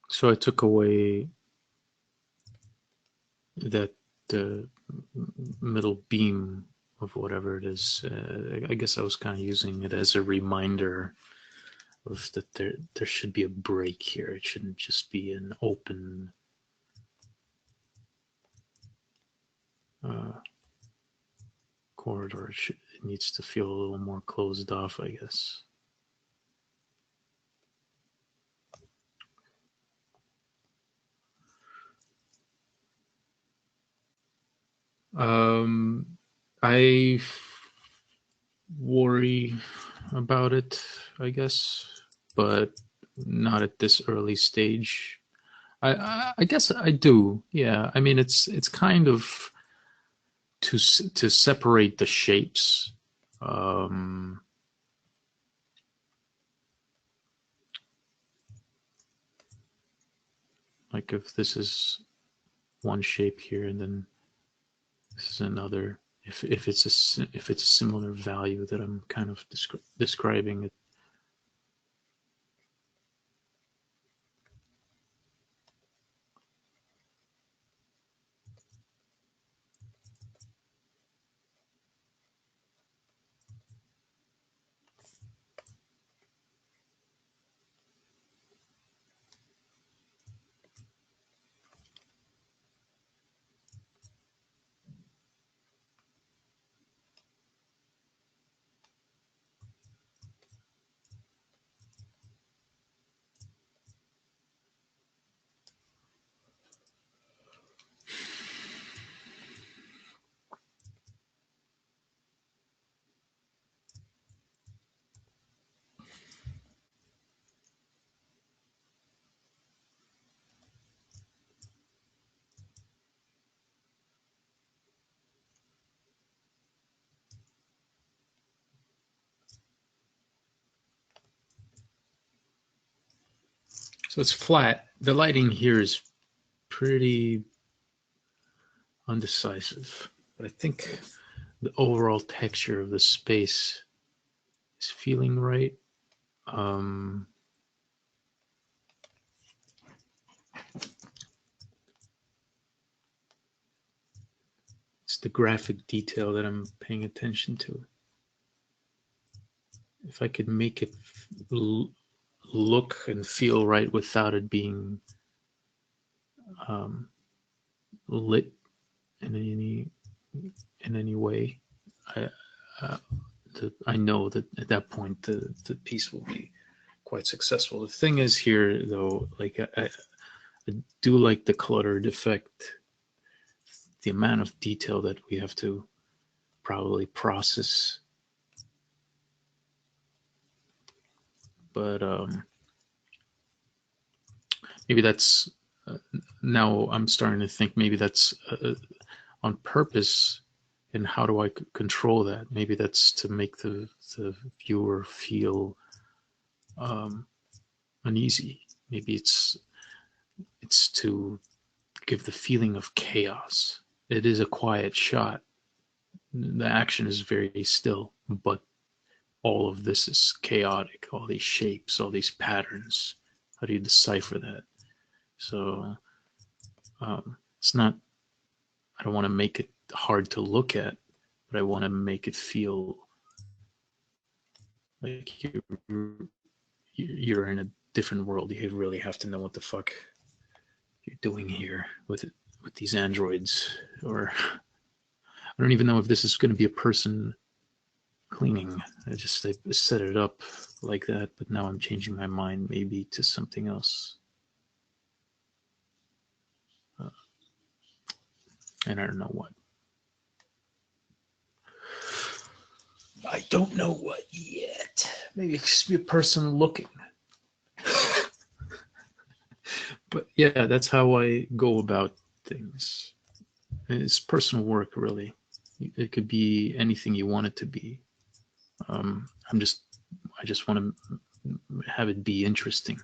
[SPEAKER 2] So I took away that the middle beam of whatever it is. I guess I was kind of using it as a reminder of that there should be a break here. It shouldn't just be an open corridor. It needs to feel a little more closed off, I guess. I worry about it, I guess, but not at this early stage. I guess I do. Yeah, I mean it's kind of to separate the shapes. Like if this is one shape here and then this is another. If it's a similar value that I'm kind of describing it. So it's flat. The lighting here is pretty undecisive, but I think the overall texture of the space is feeling right. It's the graphic detail that I'm paying attention to. If I could make it look and feel right without it being lit in any way, I know that at that point the piece will be quite successful. The thing is here, though, like I do like the cluttered effect, the amount of detail that we have to probably process. But maybe that's now I'm starting to think maybe that's on purpose. And how do I control that? Maybe that's to make the viewer feel uneasy. Maybe it's to give the feeling of chaos. It is a quiet shot. The action is very still, but all of this is chaotic. All these shapes, all these patterns. How do you decipher that? So it's not. I don't want to make it hard to look at, but I want to make it feel like you're in a different world. You really have to know what the fuck you're doing here with these androids. Or I don't even know if this is going to be a person cleaning. I set it up like that, but now I'm changing my mind maybe to something else. And I don't know what. I don't know what yet. Maybe it should be a person looking. But yeah, that's how I go about things. It's personal work, really. It could be anything you want it to be. I just want to have it be interesting.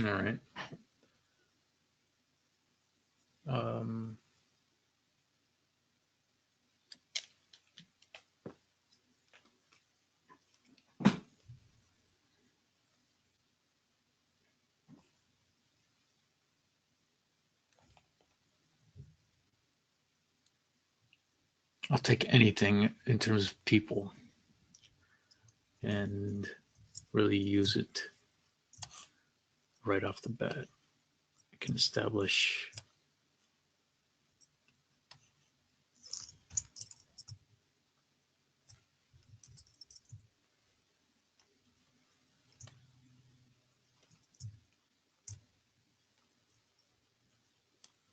[SPEAKER 2] All right. I'll take anything in terms of people and really use it right off the bat. I can establish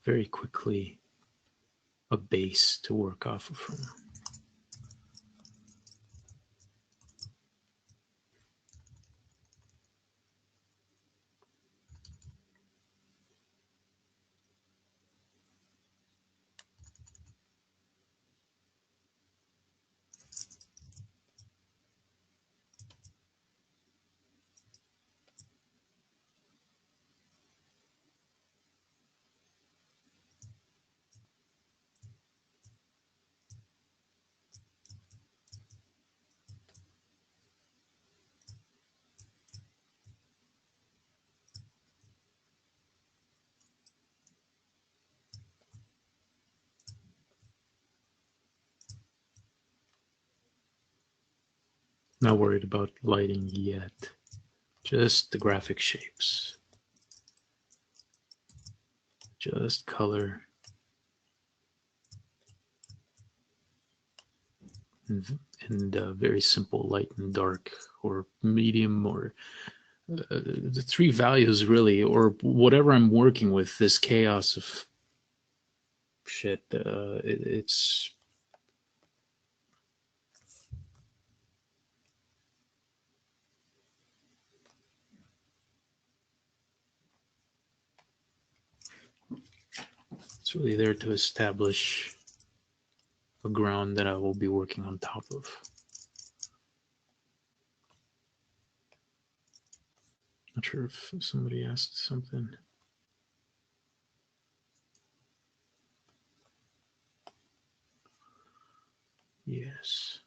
[SPEAKER 2] very quickly a base to work off of from. Not worried about lighting yet, just the graphic shapes, just color, and very simple light and dark, or medium, or the three values really, or whatever I'm working with, this chaos of shit. It's really there to establish a ground that I will be working on top of. Not sure if somebody asked something. Yes.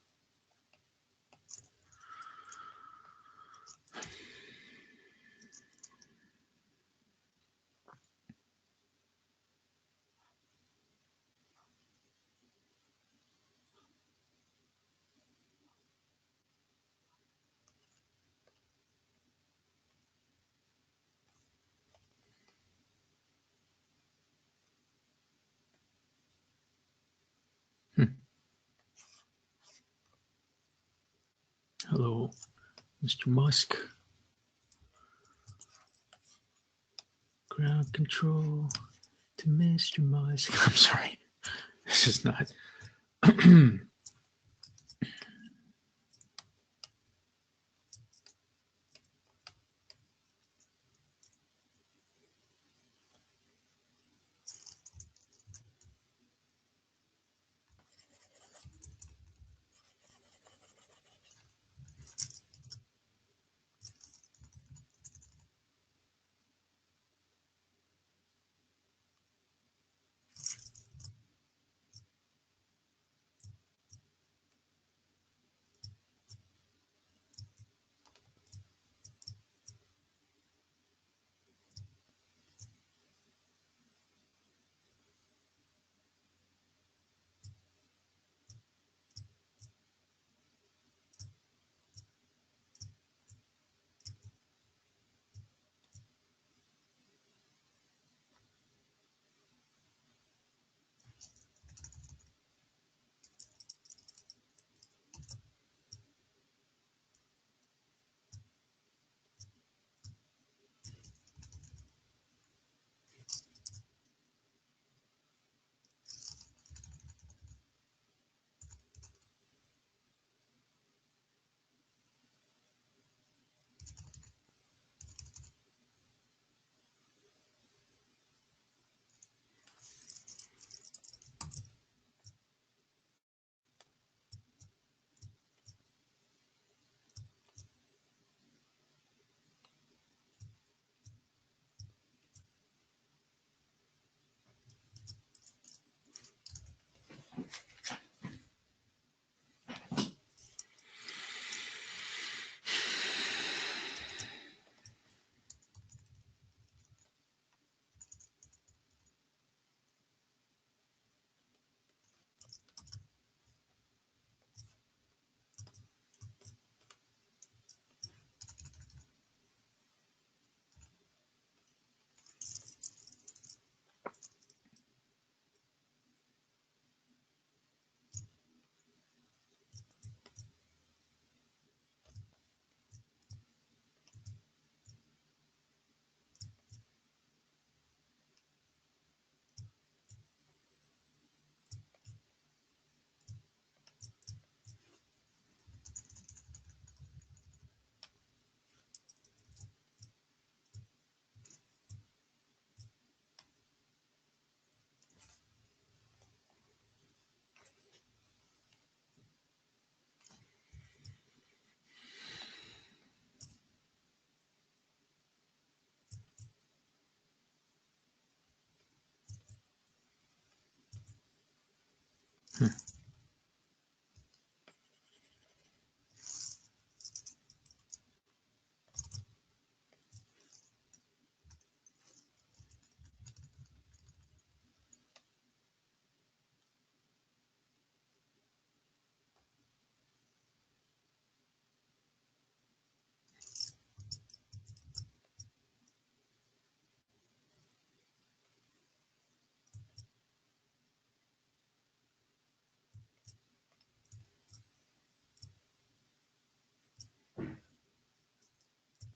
[SPEAKER 2] Hello, Mr. Musk. Ground control to Mr. Musk. I'm sorry. This is not.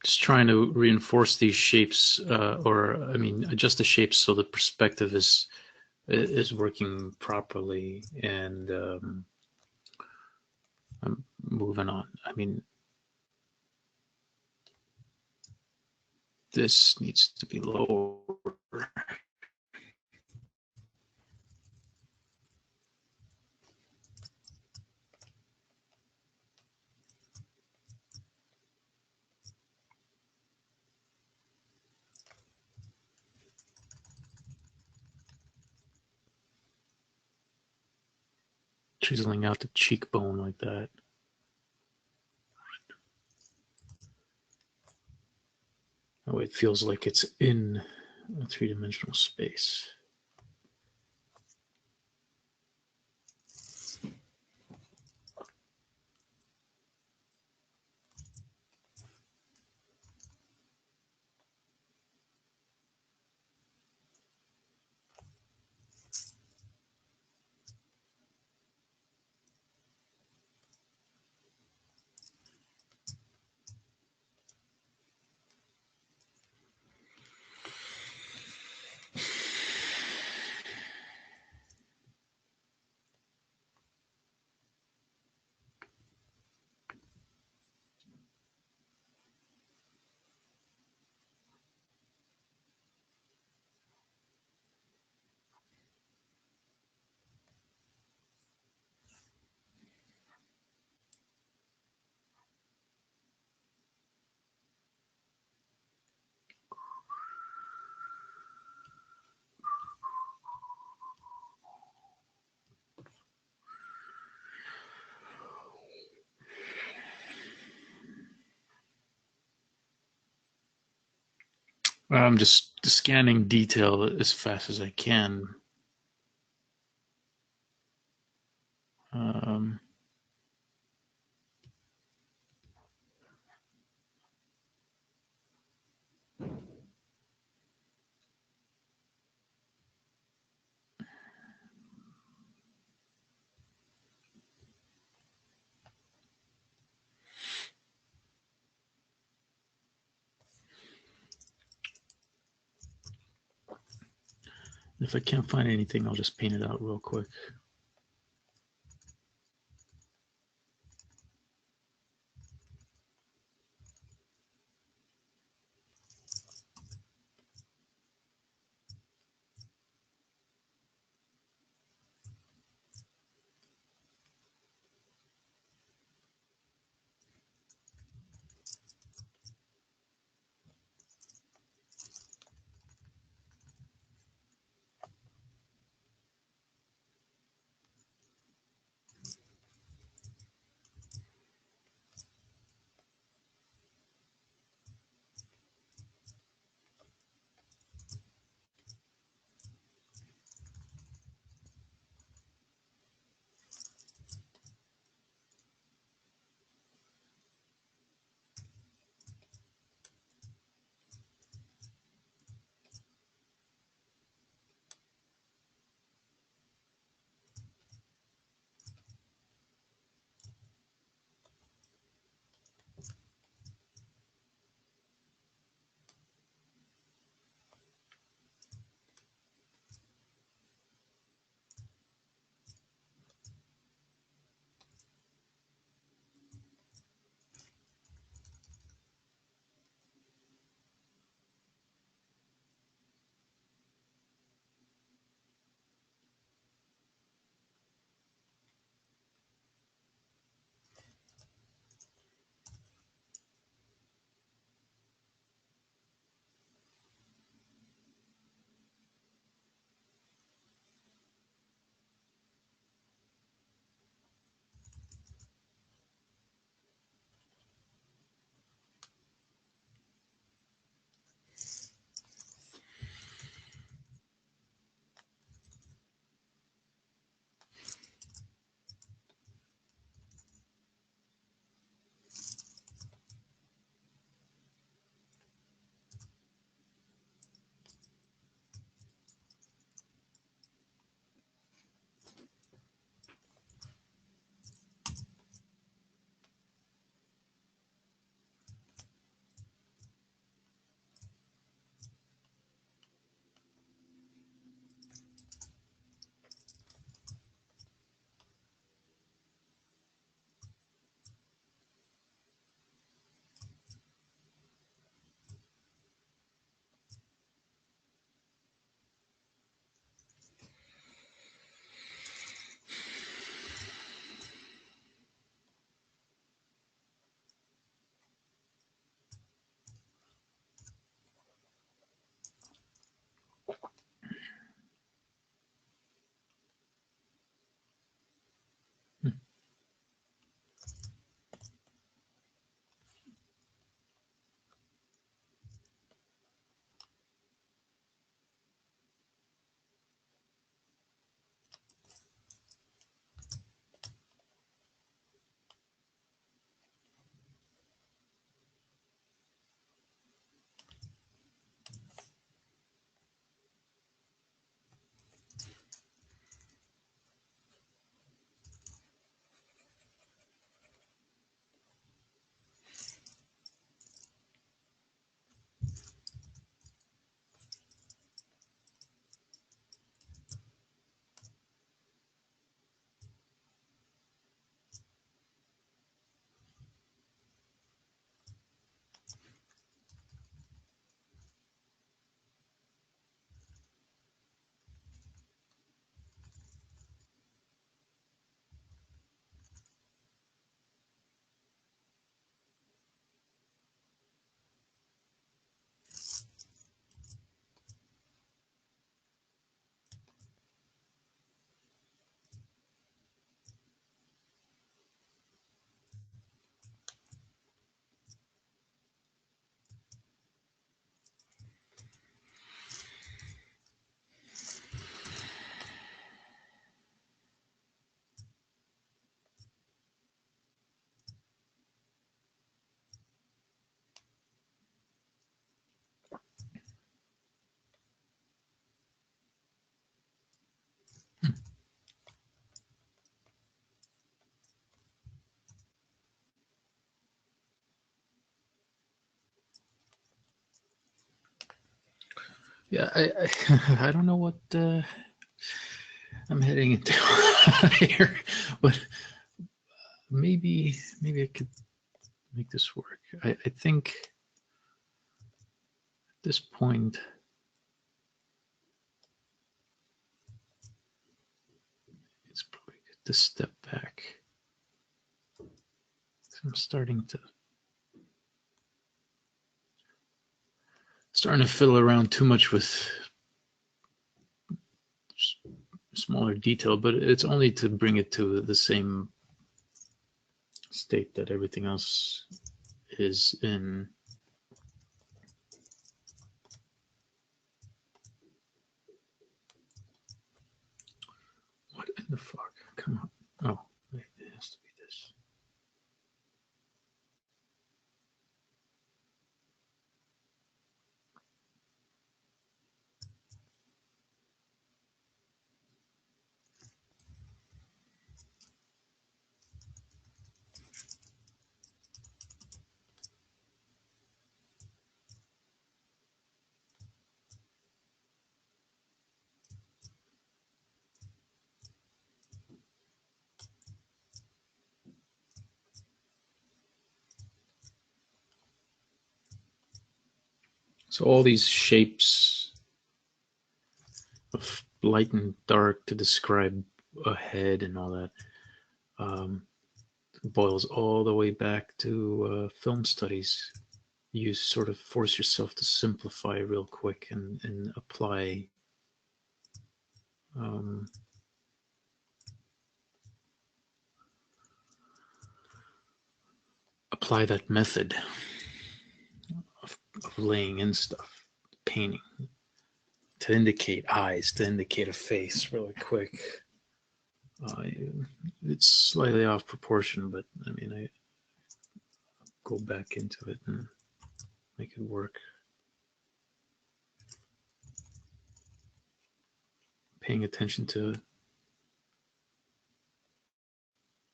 [SPEAKER 2] just trying to reinforce these shapes, or I mean, adjust the shapes so the perspective is working properly, and I'm moving on. I mean, this needs to be lower. Chiseling out the cheekbone like that. That way it feels like it's in a three-dimensional space. I'm just scanning detail as fast as I can. Um, if I can't find anything, I'll just paint it out real quick. Yeah, I don't know what I'm heading into here, but maybe I could make this work. I think at this point it's probably good to step back. I'm starting to fiddle around too much with smaller detail, but it's only to bring it to the same state that everything else is in. What in the fuck? Come on. Oh, wait, it has to be this. So all these shapes of light and dark to describe a head and all that boils all the way back to film studies. You sort of force yourself to simplify real quick and apply um, apply that method of laying in stuff, painting, to indicate eyes, to indicate a face really quick. It's slightly off proportion, but I mean, I go back into it and make it work. Paying attention to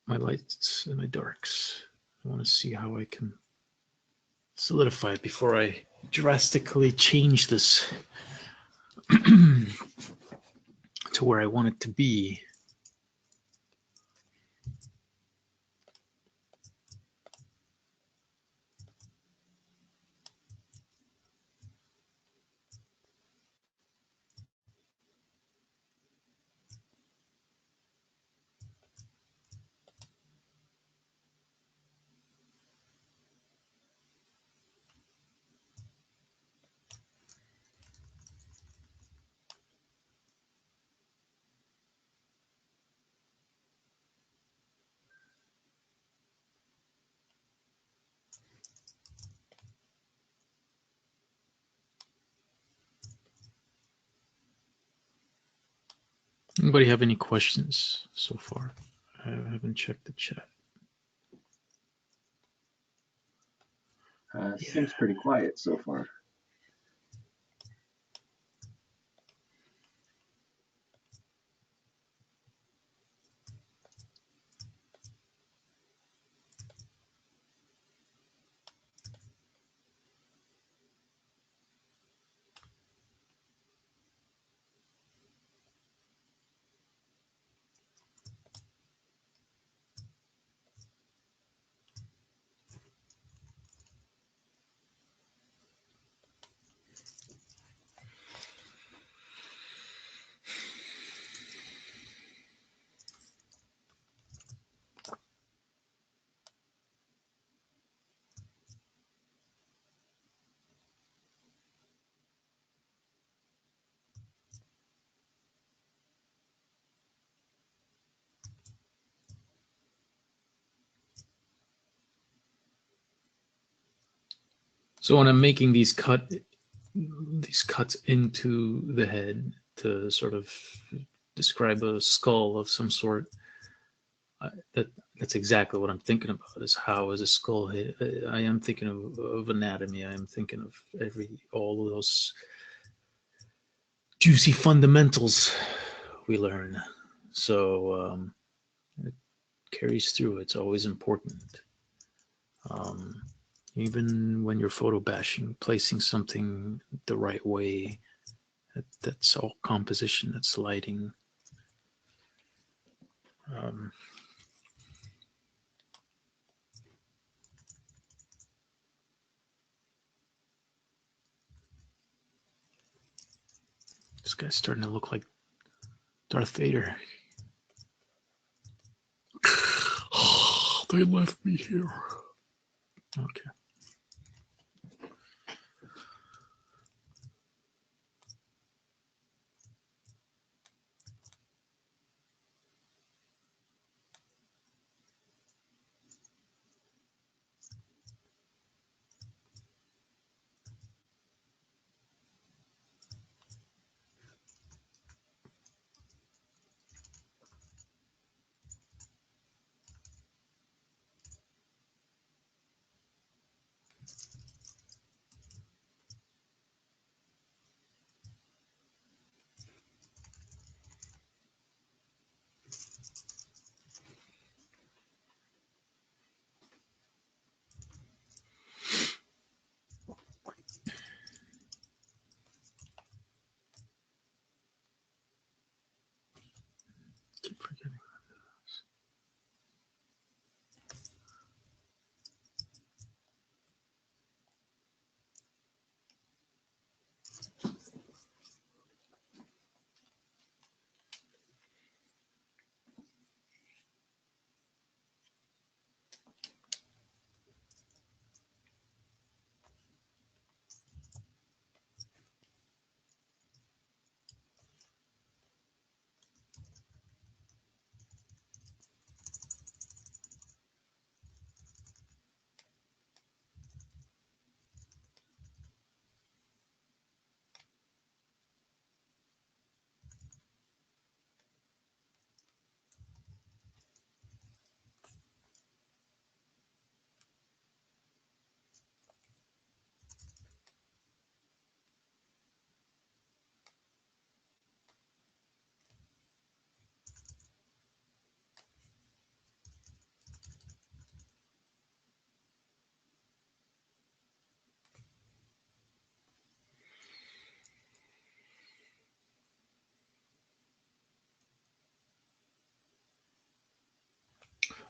[SPEAKER 2] my lights and my darks. I want to see how I can solidify it before I drastically change this to where I want it to be. Anybody have any questions so far? I haven't checked the chat.
[SPEAKER 1] Seems pretty quiet so far.
[SPEAKER 2] So when I'm making these cuts into the head to sort of describe a skull of some sort, that's exactly what I'm thinking about. Is how is a skull hit? I am thinking of anatomy. I am thinking of all of those juicy fundamentals we learn. So it carries through. It's always important. Even when you're photo bashing, placing something the right way That's all composition. That's lighting. This guy's starting to look like Darth Vader. They left me here. Okay. Keep forgetting.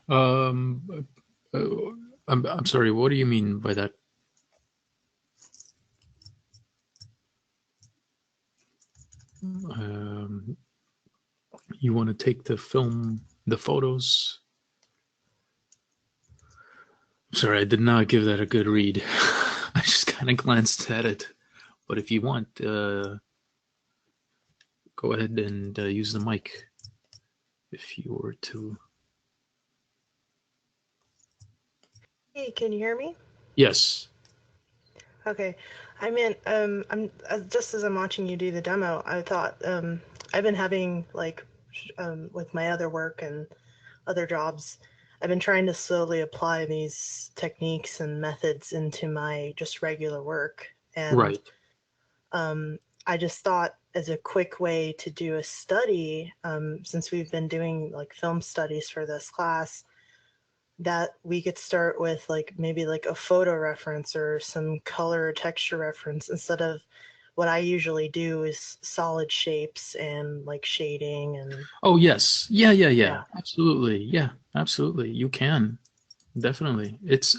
[SPEAKER 2] Um, uh, I'm sorry. What do you mean by that? Um, you want to take the photos? Sorry, I did not give that a good read. I just kind of glanced at it. But if you want, go ahead and use the mic if you were to.
[SPEAKER 6] Hey, can you hear me?
[SPEAKER 2] Yes.
[SPEAKER 6] Okay. I meant, I'm just as I'm watching you do the demo, I thought I've been having with my other work and other jobs, I've been trying to slowly apply these techniques and methods into my just regular work. And
[SPEAKER 2] Right.
[SPEAKER 6] I just thought as a quick way to do a study, since we've been doing like film studies for this class, that we could start with maybe a photo reference or some color or texture reference instead of what I usually do is solid shapes and like shading and
[SPEAKER 2] Oh, yes. Yeah.
[SPEAKER 6] yeah.
[SPEAKER 2] Absolutely. Yeah, absolutely. You can. Definitely. It's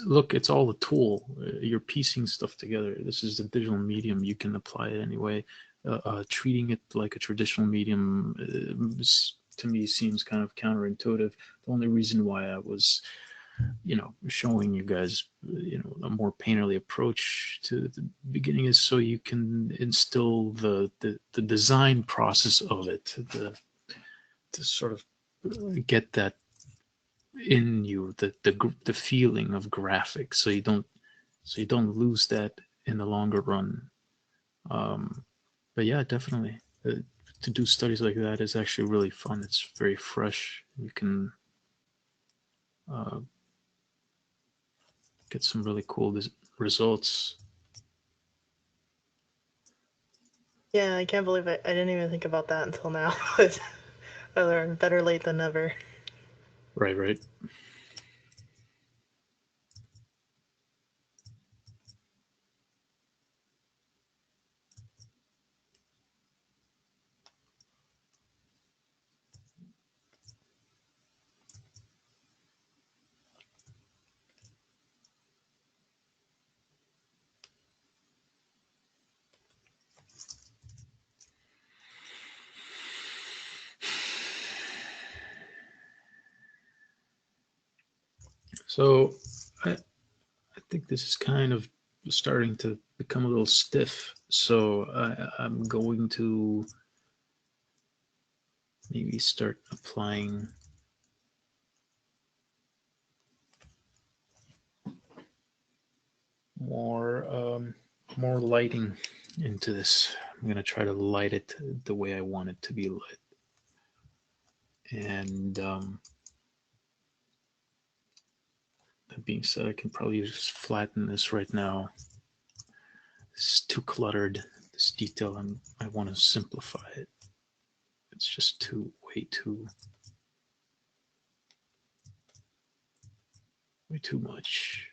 [SPEAKER 2] all a tool. You're piecing stuff together. This is a digital medium. You can apply it anyway. Treating it like a traditional medium to me seems kind of counterintuitive. The only reason why I was, showing you guys, a more painterly approach to the beginning is so you can instill the design process of it, to sort of get that in you, the feeling of graphics, so you don't lose that in the longer run. But yeah, definitely, to do studies like that is actually really fun. It's very fresh. You can uh, get some really cool results.
[SPEAKER 6] Yeah, I can't believe I didn't even think about that until now. But I learned better late than never.
[SPEAKER 2] Right. So I think this is kind of starting to become a little stiff. So I'm going to maybe start applying more lighting into this. I'm going to try to light it the way I want it to be lit. And that being said, I can probably just flatten this right now. It's too cluttered, this detail. I want to simplify it. It's just way too much.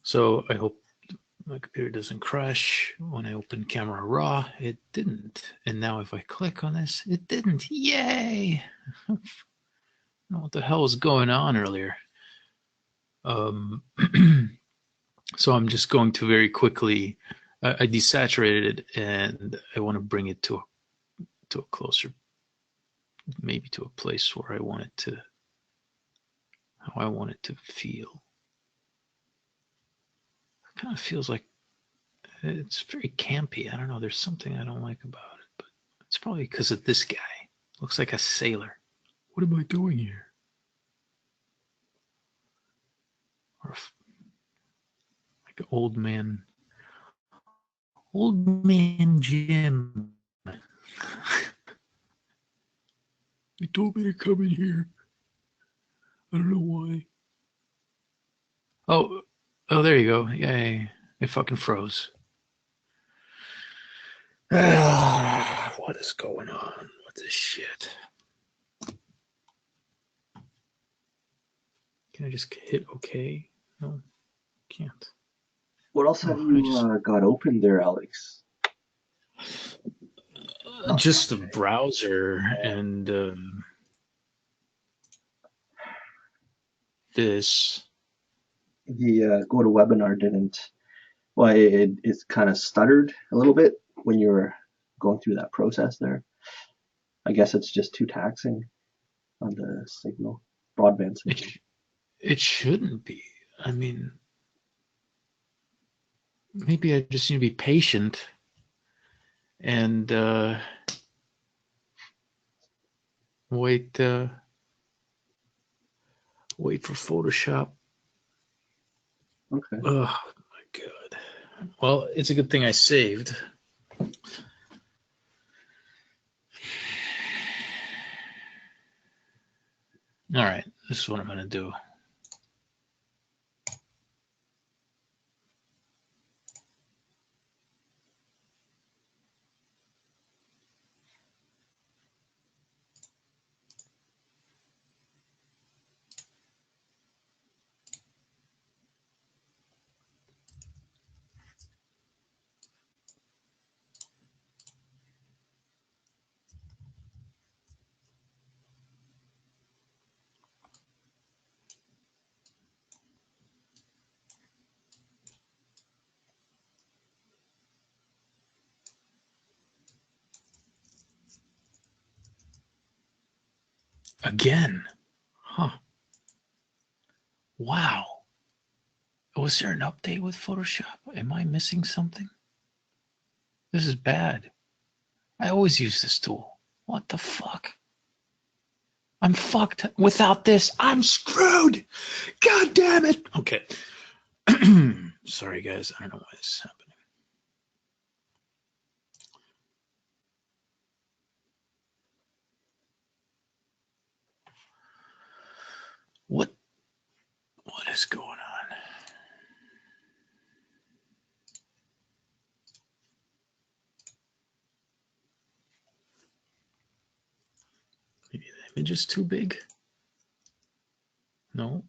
[SPEAKER 2] So I hope my computer doesn't crash. When I open Camera Raw, it didn't. And now if I click on this, it didn't. Yay! I don't know what the hell was going on earlier. So I'm just going to very quickly, I desaturated it and I want to bring it to a closer, maybe to a place where I want it to, how I want it to feel. It kind of feels like it's very campy. I don't know. There's something I don't like about it, but it's probably because of this guy. Looks like a sailor. What am I doing here? Or like an old man Jim. He told me to come in here. I don't know why. Oh, there you go. Yay. It fucking froze. What is going on with this shit? Can I just hit OK? No, can't.
[SPEAKER 1] What else have you got open there, Alex?
[SPEAKER 2] Just the browser and this.
[SPEAKER 1] The GoToWebinar didn't. Well, it's kind of stuttered a little bit when you were going through that process there. I guess it's just too taxing on the signal, broadband signal.
[SPEAKER 2] It shouldn't be. I mean, maybe I just need to be patient and wait for Photoshop.
[SPEAKER 1] Okay.
[SPEAKER 2] Oh my god. Well, it's a good thing I saved. All right, this is what I'm going to do. Again. Huh. Wow. Was there an update with Photoshop? Am I missing something? This is bad. I always use this tool. What the fuck? I'm fucked. Without this, I'm screwed. God damn it. Okay. Sorry, guys. I don't know why this is happening. image is too big? No.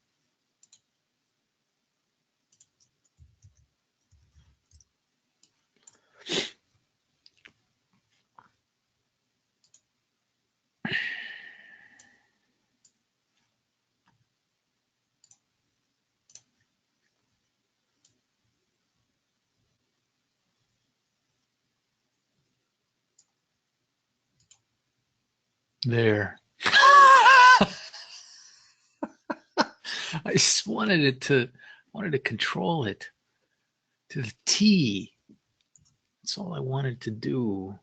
[SPEAKER 2] There. I just wanted to control it to the T. That's all I wanted to do.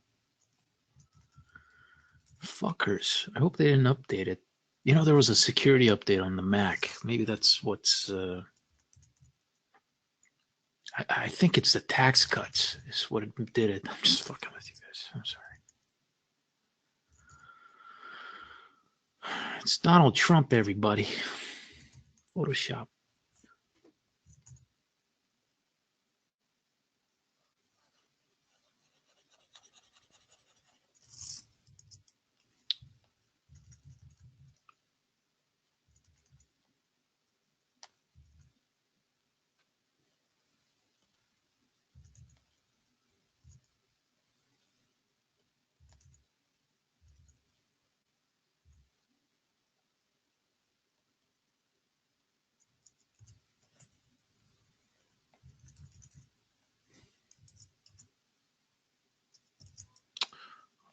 [SPEAKER 2] Fuckers. I hope they didn't update it. You know, there was a security update on the Mac. Maybe that's what's I think it's the tax cuts is what it did it. I'm just fucking with you guys. I'm sorry. It's Donald Trump, everybody. Photoshop.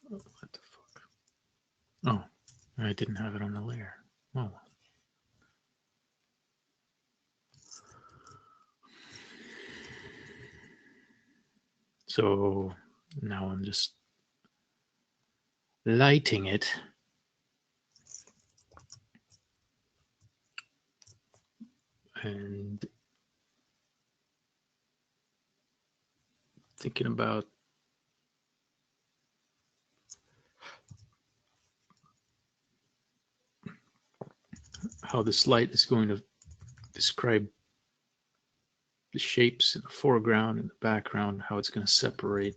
[SPEAKER 2] What the fuck? Oh, I didn't have it on the layer. Oh. So now I'm just lighting it. And thinking about how this light is going to describe the shapes in the foreground and the background, how it's going to separate.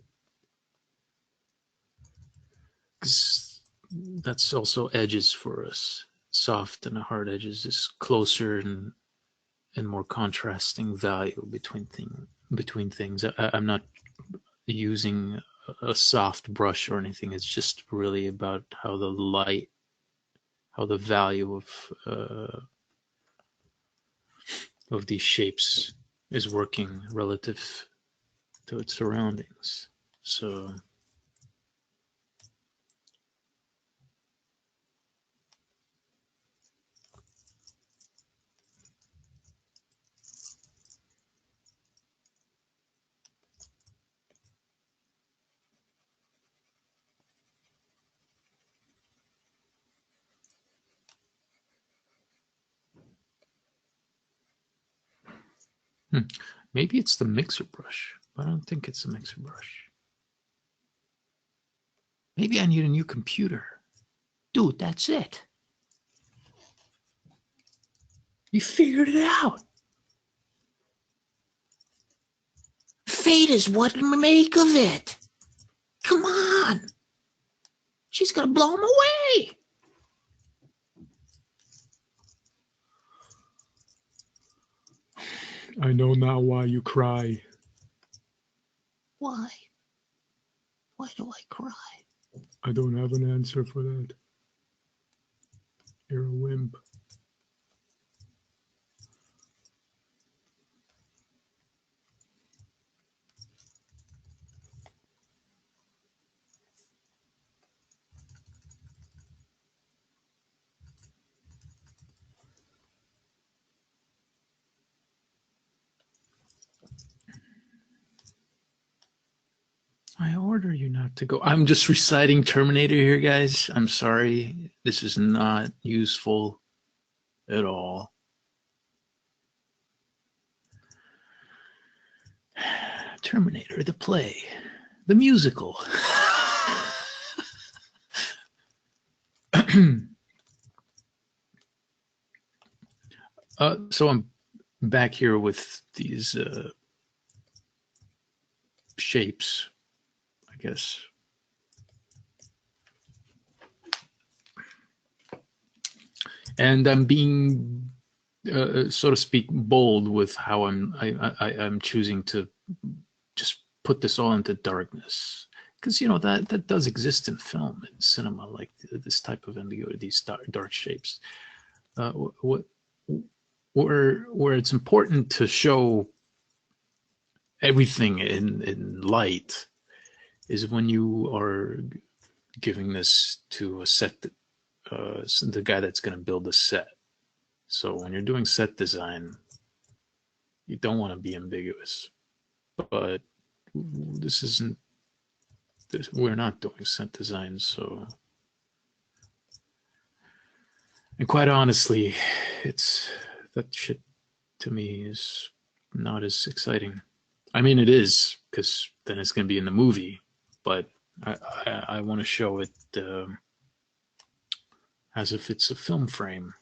[SPEAKER 2] 'Cause that's also edges for us. Soft and hard edges is closer and more contrasting value between things. I'm not using a soft brush or anything. It's just really about how the light, how the value of these shapes is working relative to its surroundings. So maybe it's the mixer brush, but I don't think it's the mixer brush. Maybe I need a new computer. Dude, that's it. You figured it out. Fate is what we make of it. Come on. She's gonna blow him away. I know now why you cry. Why? Why do I cry? I don't have an answer for that. You're a wimp. I order you not to go. I'm just reciting Terminator here, guys. I'm sorry. This is not useful at all. Terminator, the play, the musical. So I'm back here with these shapes, I guess. and I'm being, so to speak, bold with how I'm choosing to just put this all into darkness, because that does exist in film and cinema, like this type of ambiguity, these dark shapes. What where it's important to show everything in light is when you are giving this to a set, the guy that's going to build the set. So when you're doing set design, you don't want to be ambiguous. But this isn't. We're not doing set design, so. And quite honestly, it's that shit to me is not as exciting. I mean, it is, because then it's going to be in the movie, but I want to show it as if it's a film frame.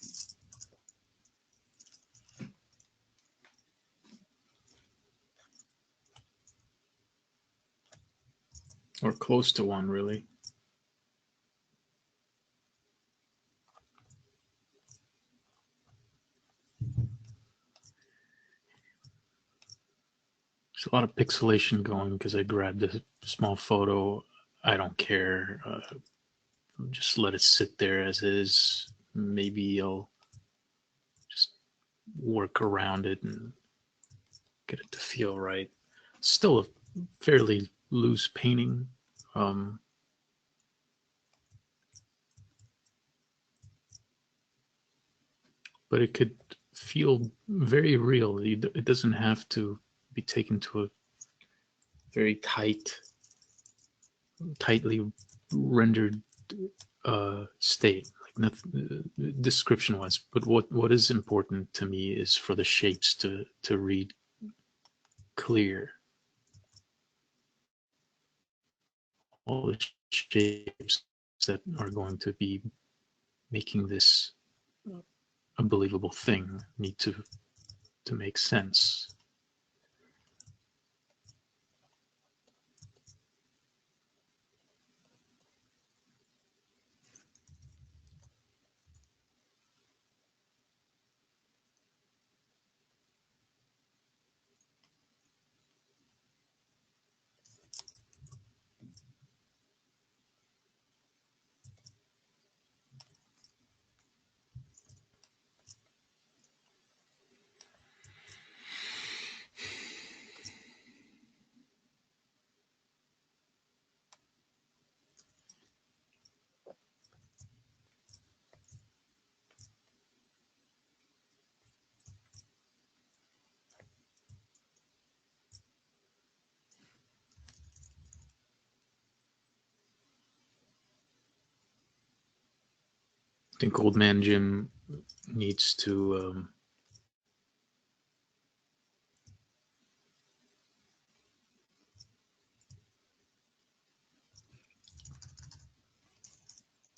[SPEAKER 2] Or close to one, really. There's a lot of pixelation going because I grabbed a small photo. I don't care. Just let it sit there as is. Maybe I'll just work around it and get it to feel right. Still a fairly loose painting. Um, but it could feel very real. It doesn't have to be taken to a very tightly rendered state, like nothing, description wise. But what is important to me is for the shapes to read clear. All the shapes that are going to be making this a believable thing need to make sense. I think Old Man Jim needs to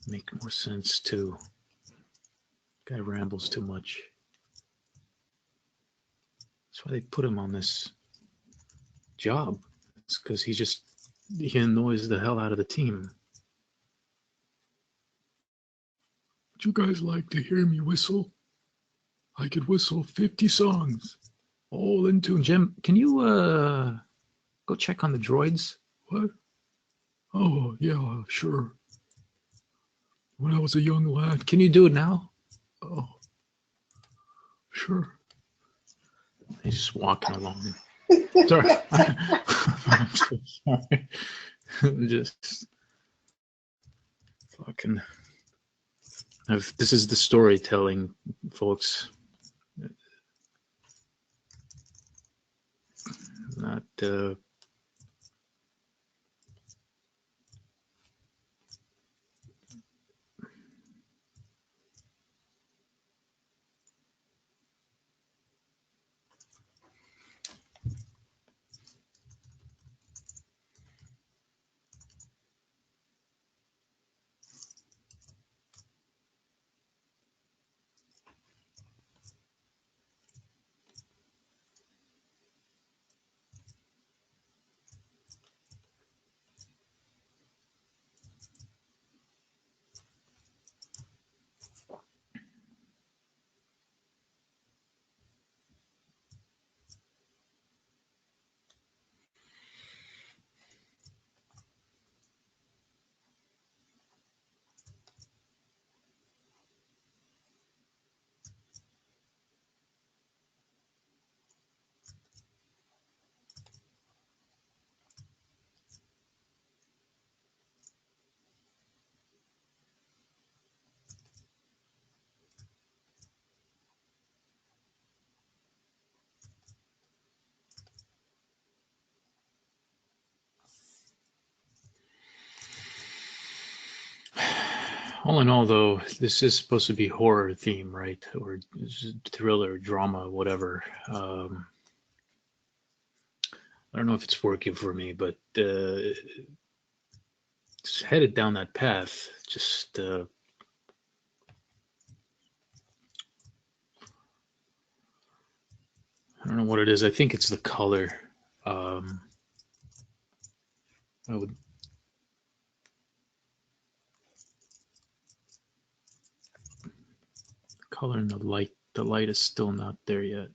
[SPEAKER 2] make more sense too. Guy rambles too much. That's why they put him on this job. It's because he annoys the hell out of the team. Would you guys like to hear me whistle? I could whistle 50 songs, all in tune. Jim, can you go check on the droids? What? Oh, yeah, sure. When I was a young lad. Can you do it now? Oh, sure. He's just walking along. Sorry. I'm so sorry. Just fucking. This is the storytelling, folks. Not. All in all, though, this is supposed to be horror theme, right? Or thriller, drama, whatever. I don't know if it's working for me, but it's headed down that path. Just I don't know what it is. I think it's the color. Um, I would color and the light. The light is still not there yet.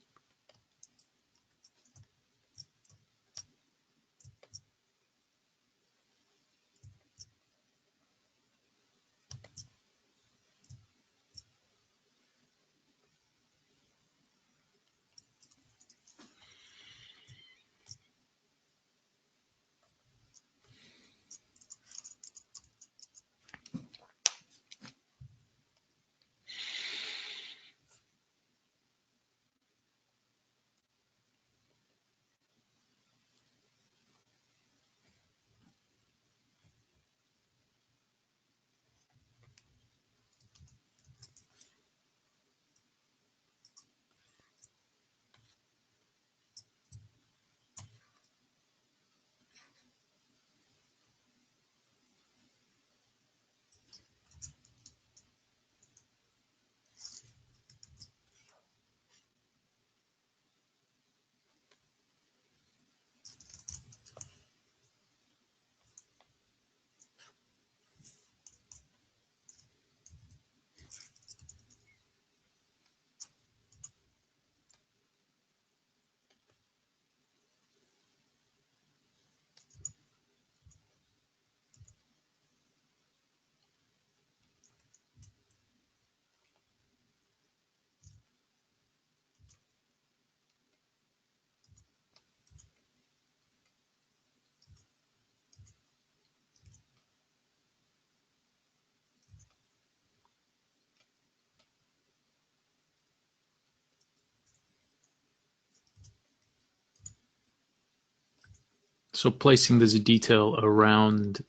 [SPEAKER 2] So placing this detail around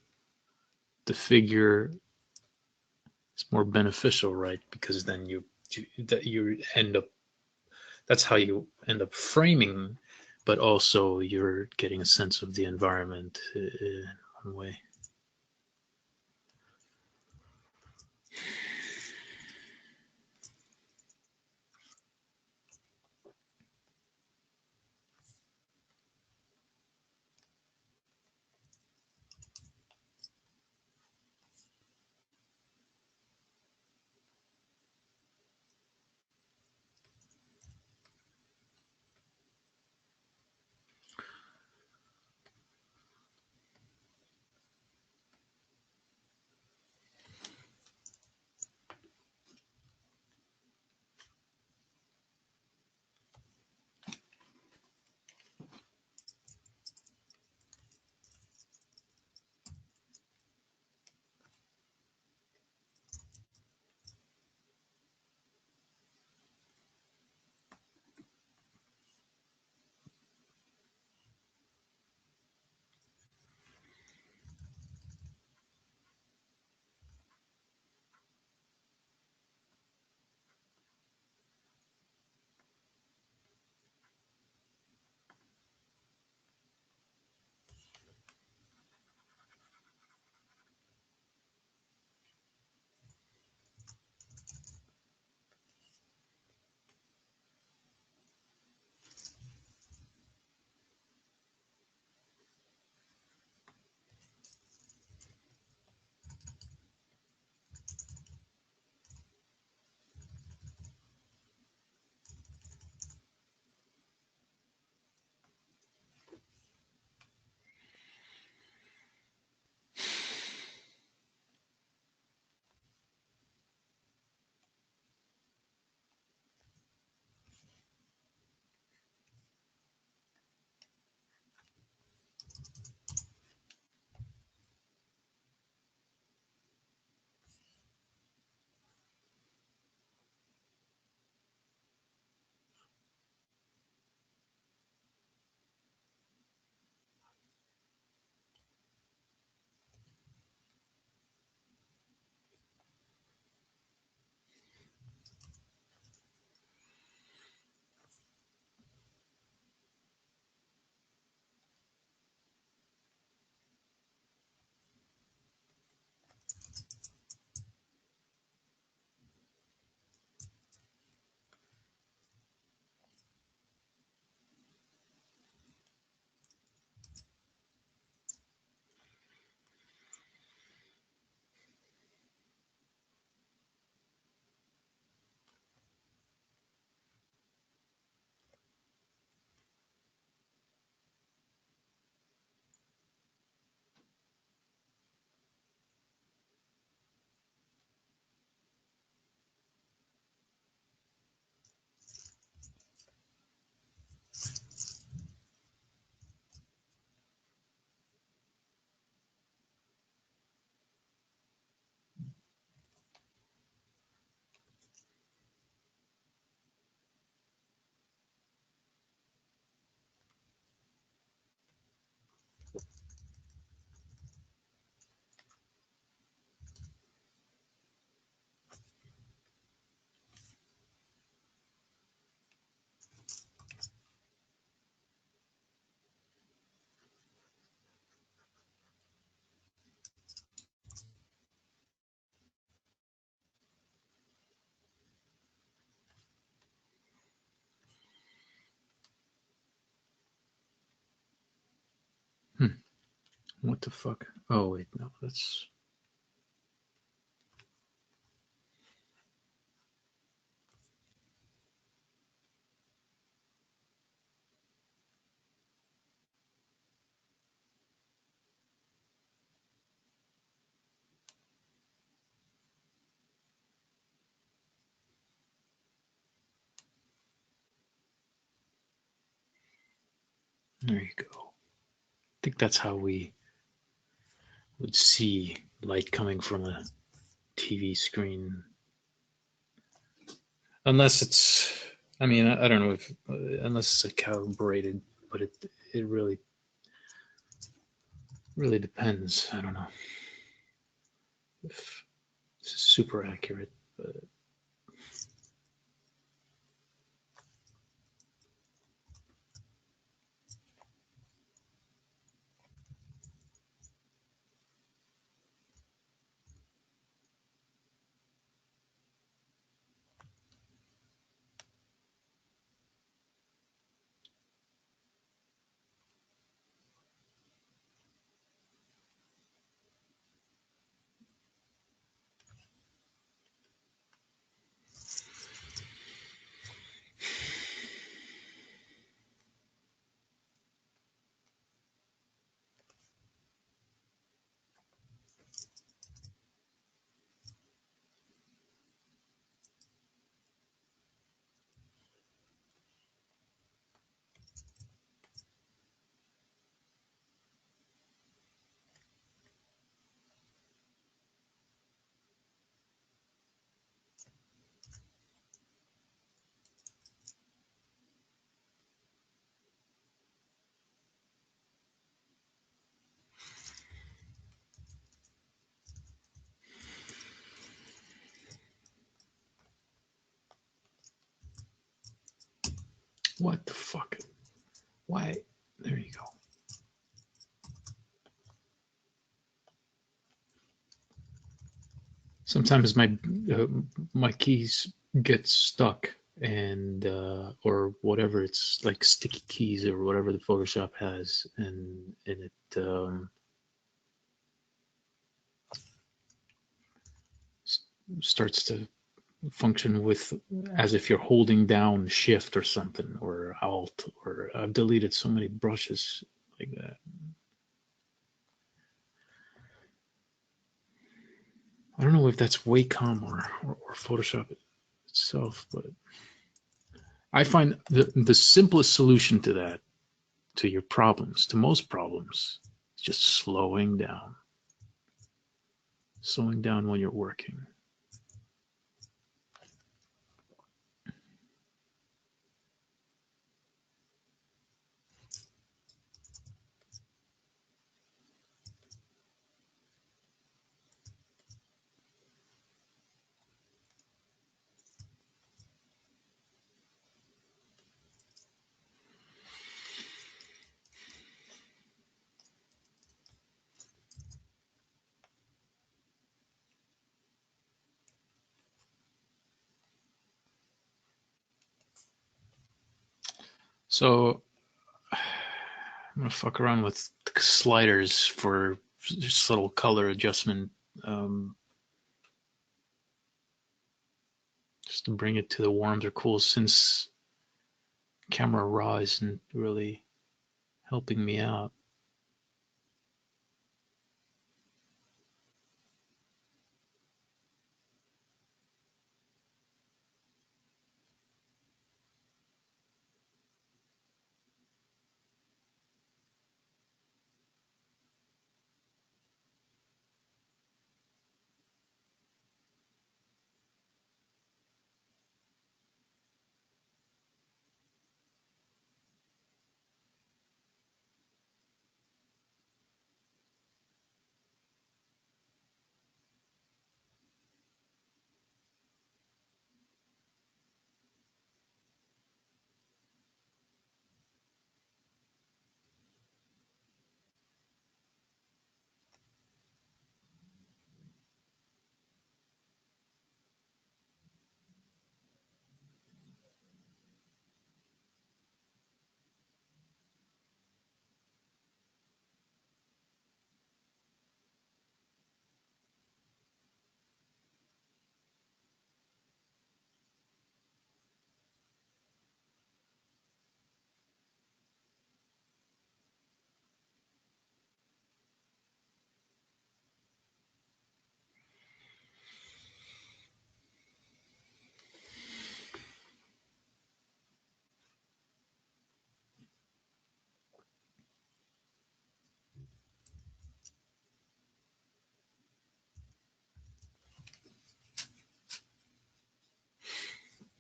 [SPEAKER 2] the figure is more beneficial, right? Because then you end up, that's how you end up framing, but also you're getting a sense of the environment in one way. What the fuck? Oh wait, no, that's. There you go. I think that's how we would see light coming from a TV screen. Unless it's, I mean, I don't know if, unless it's a calibrated, but it really depends. I don't know if it's super accurate, but what the fuck? Why? There you go. Sometimes my keys get stuck and or whatever, it's like sticky keys or whatever the Photoshop has, and it starts to function with as if you're holding down shift or something or alt, or I've deleted so many brushes like that. I don't know if that's Wacom or Photoshop itself, but I find the simplest solution to that, to your problems, to most problems, is just slowing down when you're working. So I'm gonna fuck around with sliders for just little color adjustment, um, just to bring it to the warms or cools, since camera raw isn't really helping me out.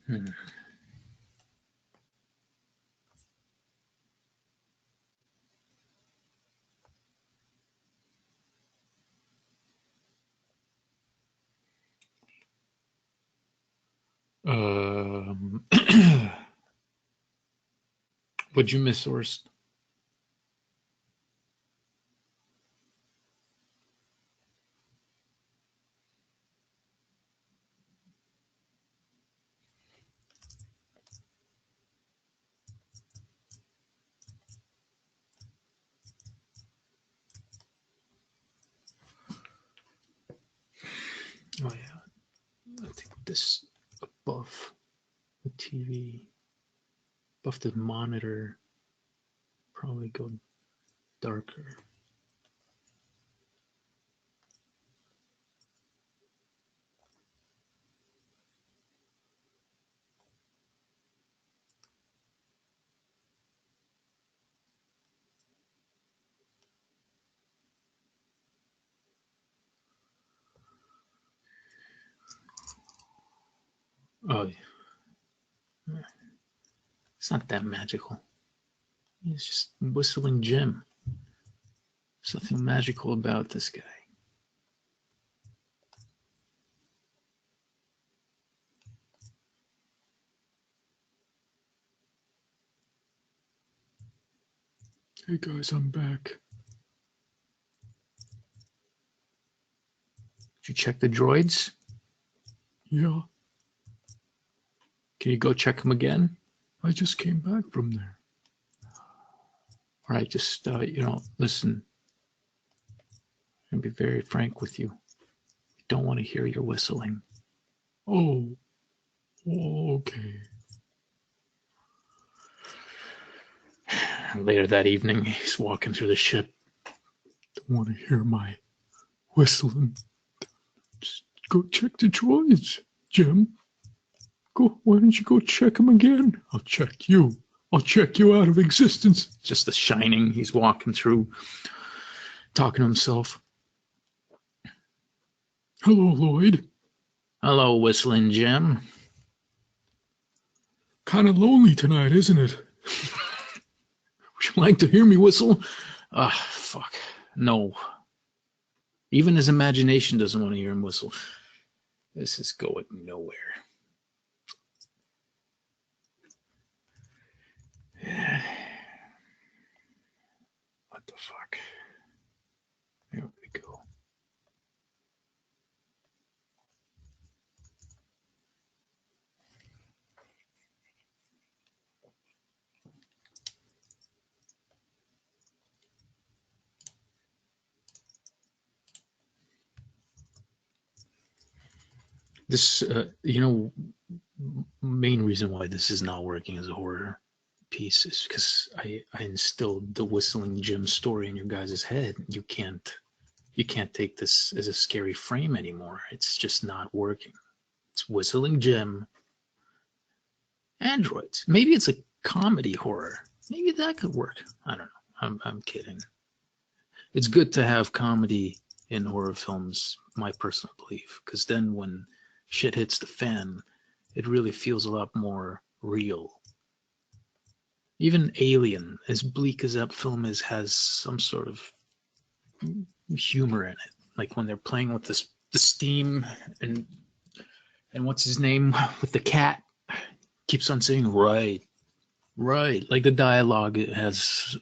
[SPEAKER 2] Hmm. What'd you miss, Horst? Oh yeah, I think this above the TV, above the monitor, probably go darker. Oh, yeah. It's not that magical. It's just whistling Jim. There's nothing magical about this guy. Hey guys, I'm back. Did you check the droids? Yeah. Can you go check them again? I just came back from there. All right, just, listen. I'm going to be very frank with you. I don't want to hear your whistling. Oh, okay. Later that evening, he's walking through the ship. Don't want to hear my whistling. Just go check the droids, Jim. Go. Why don't you go check them again? I'll check you. I'll check you out of existence. Just the Shining. He's walking through, talking to himself. Hello, Lloyd. Hello, whistling Jim. Kind of lonely tonight, isn't it? Would you like to hear me whistle? Ah, fuck. No. Even his imagination doesn't want to hear him whistle. This is going nowhere. What the fuck? There we go. This, main reason why this is not working as a horror piece is because I instilled the whistling Jim story in your guys' head. You can't take this as a scary frame anymore. It's just not working. It's whistling Jim. Androids. Maybe it's a comedy horror. Maybe that could work. I don't know. I'm kidding. It's good to have comedy in horror films, my personal belief, because then when shit hits the fan, it really feels a lot more real. Even Alien, as bleak as that film is, has some sort of humor in it. Like when they're playing with the steam and what's his name with the cat keeps on saying right, right. Like the dialogue, it has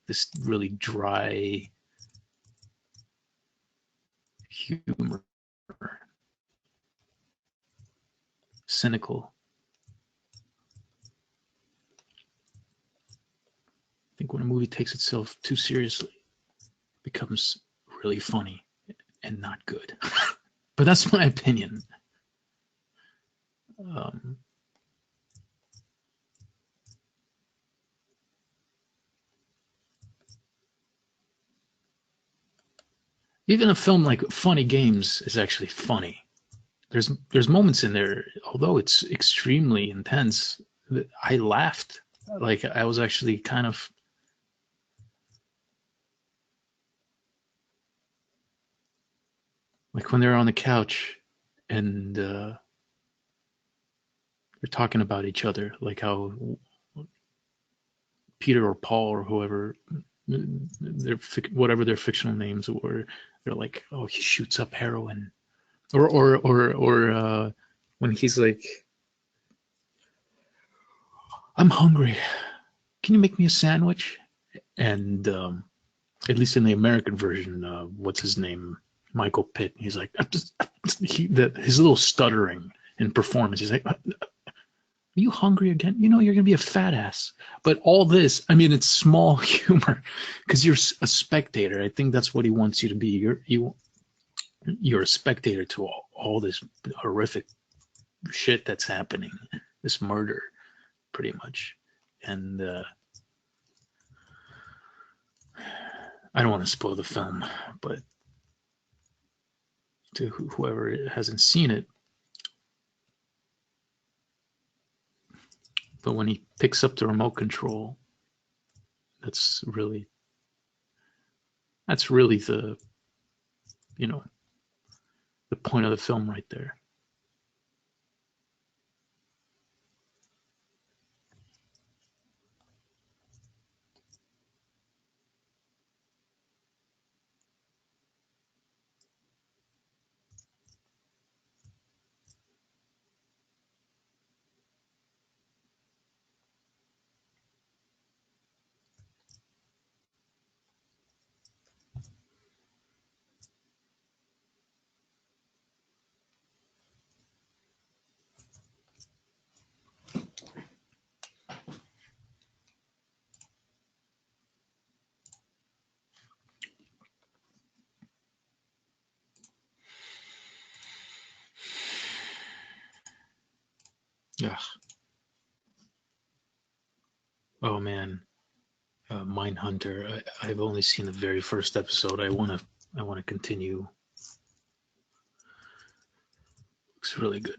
[SPEAKER 2] this really dry humor, cynical. I think when a movie takes itself too seriously, it becomes really funny and not good. But that's my opinion. Um, Even a film like Funny Games is actually funny. There's moments in there, although it's extremely intense, that I laughed. Like I was actually kind of like when they're on the couch and they're talking about each other, like how Peter or Paul or whoever, whatever their fictional names were, they're like, oh, he shoots up heroin, or when he's like, I'm hungry. Can you make me a sandwich? And at least in the American version, what's his name? Michael Pitt. He's like, his little stuttering in performance. He's like, are you hungry again? You know you're gonna be a fat ass. But all this, I mean, it's small humor because you're a spectator. I think that's what he wants you to be. You're a spectator to all this horrific shit that's happening, this murder, pretty much. And I don't want to spoil the film, but to whoever hasn't seen it, but when he picks up the remote control, that's really the you know the point of the film right there. Yeah. Oh man, Mindhunter. I've only seen the very first episode. I wanna continue. Looks really good.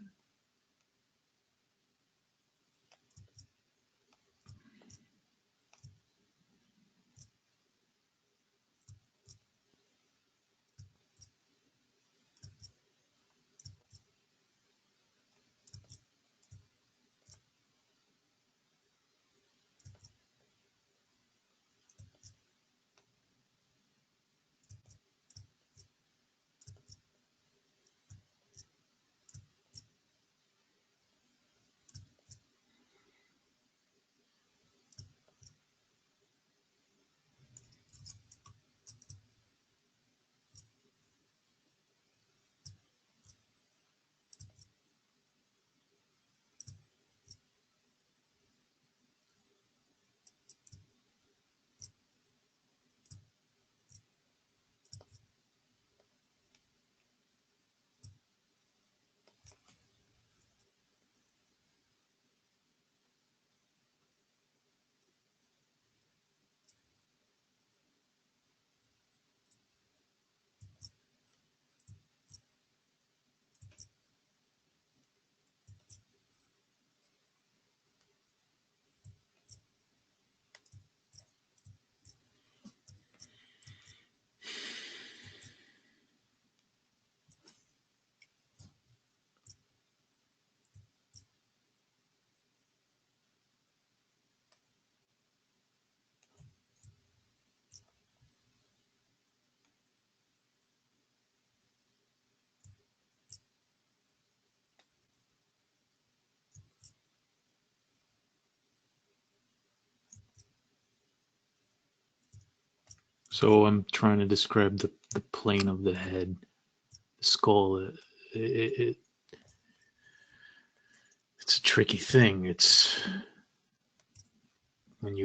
[SPEAKER 2] So I'm trying to describe the plane of the head, the skull. It's a tricky thing. It's when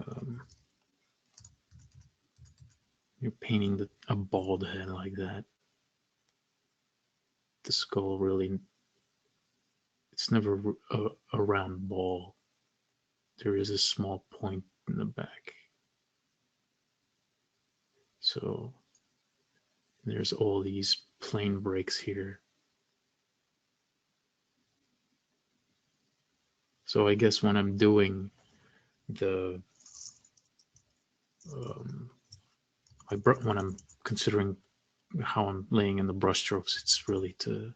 [SPEAKER 2] um, you're painting a bald head like that. The skull really, it's never a round ball. There is a small point in the back. So there's all these plane breaks here. So I guess when I'm doing the when I'm considering how I'm laying in the brushstrokes. It's really to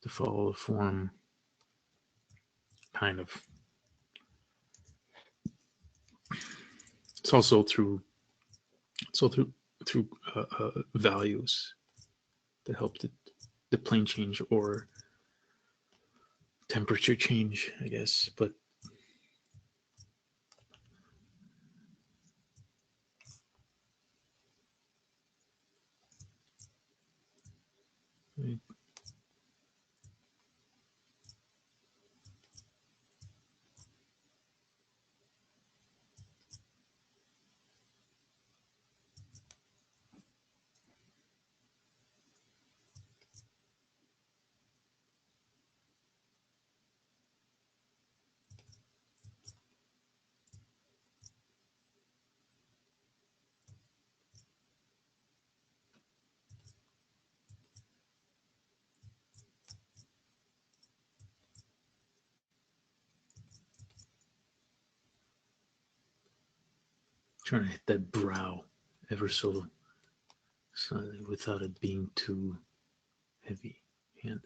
[SPEAKER 2] follow the form, kind of. It's also through values that help the plane change or temperature change, I guess. But trying to hit that brow ever so slightly without it being too heavy-handed.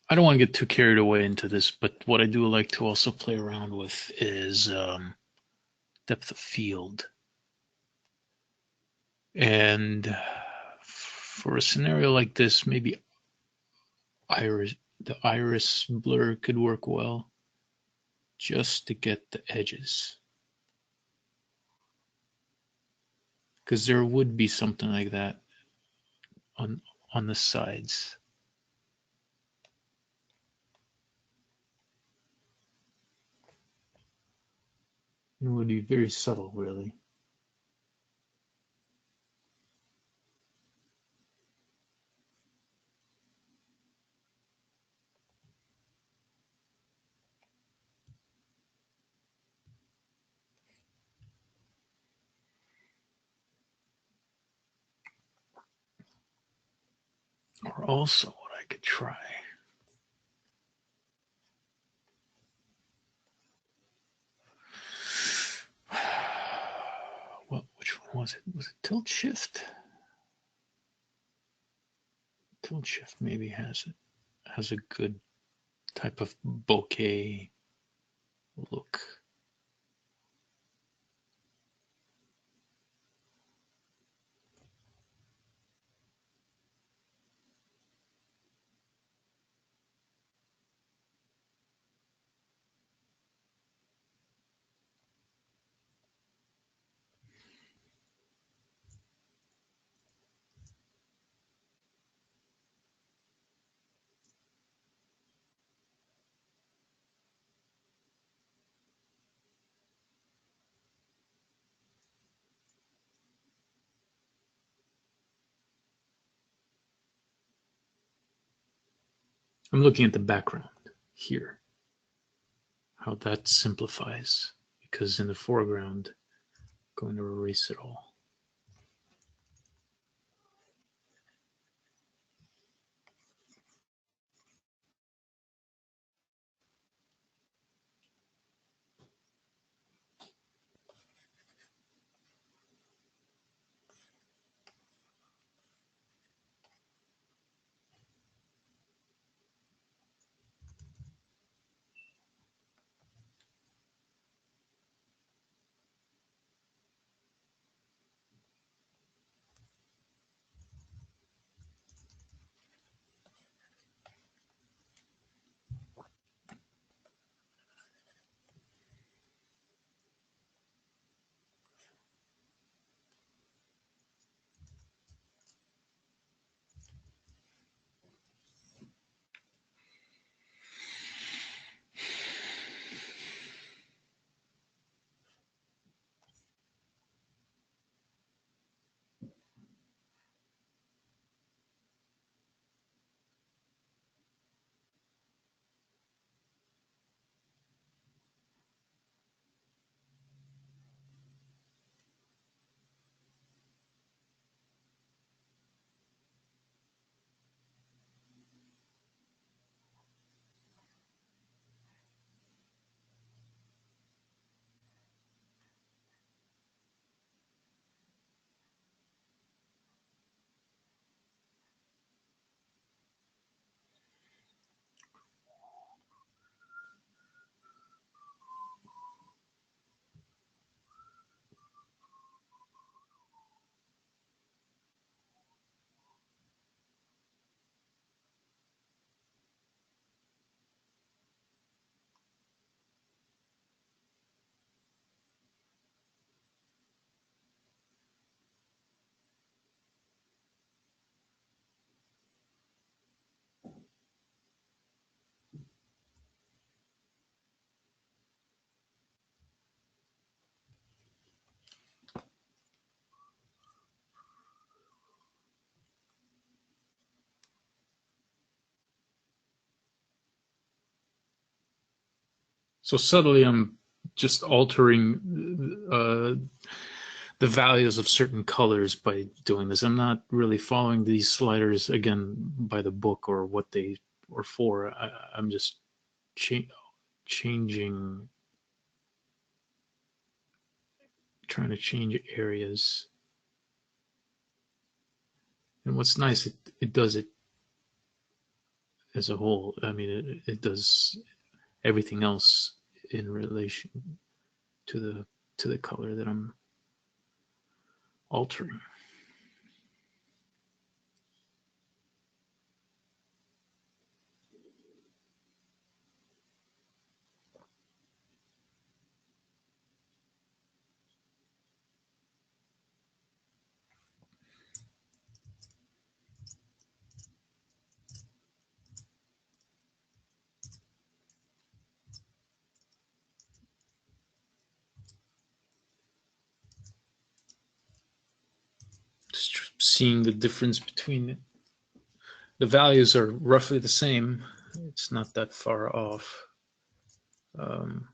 [SPEAKER 2] I don't want to get too carried away into this, but what I do like to also play around with is depth of field. And for a scenario like this, maybe the iris blur could work well, just to get the edges. Because there would be something like that on the sides. It would be very subtle, really. Or also what I could try. Well, which one was it? Was it tilt shift? Tilt shift maybe has a good type of bokeh look. I'm looking at the background here, how that simplifies, because in the foreground, I'm going to erase it all. So subtly, I'm just altering the values of certain colors by doing this. I'm not really following these sliders again by the book or what they are for. I'm just changing, trying to change areas. And what's nice, it does it as a whole. I mean, it does everything else in relation to the color that I'm altering. Just seeing the difference between it. The values are roughly the same. It's not that far off. Um,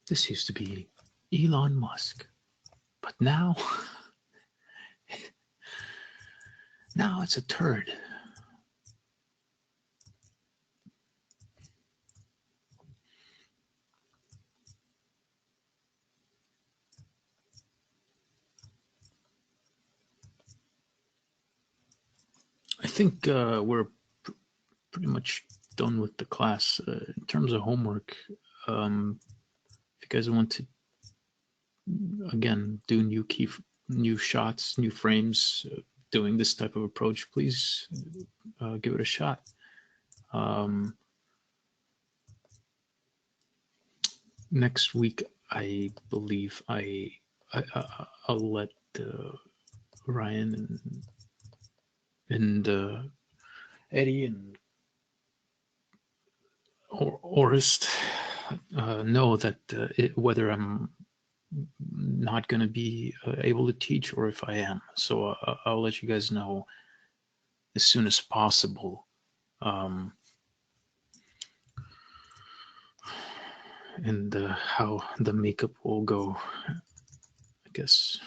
[SPEAKER 2] this used to be Elon Musk, but now, now it's a turd. I think we're pretty much done with the class. In terms of homework, if you guys want to, again, do new shots, new frames, doing this type of approach, please give it a shot. Next week, I believe I'll let Ryan and Eddie and Orist know that whether I'm not going to be able to teach or if I am. So I'll let you guys know as soon as possible. And how the makeup will go. guess.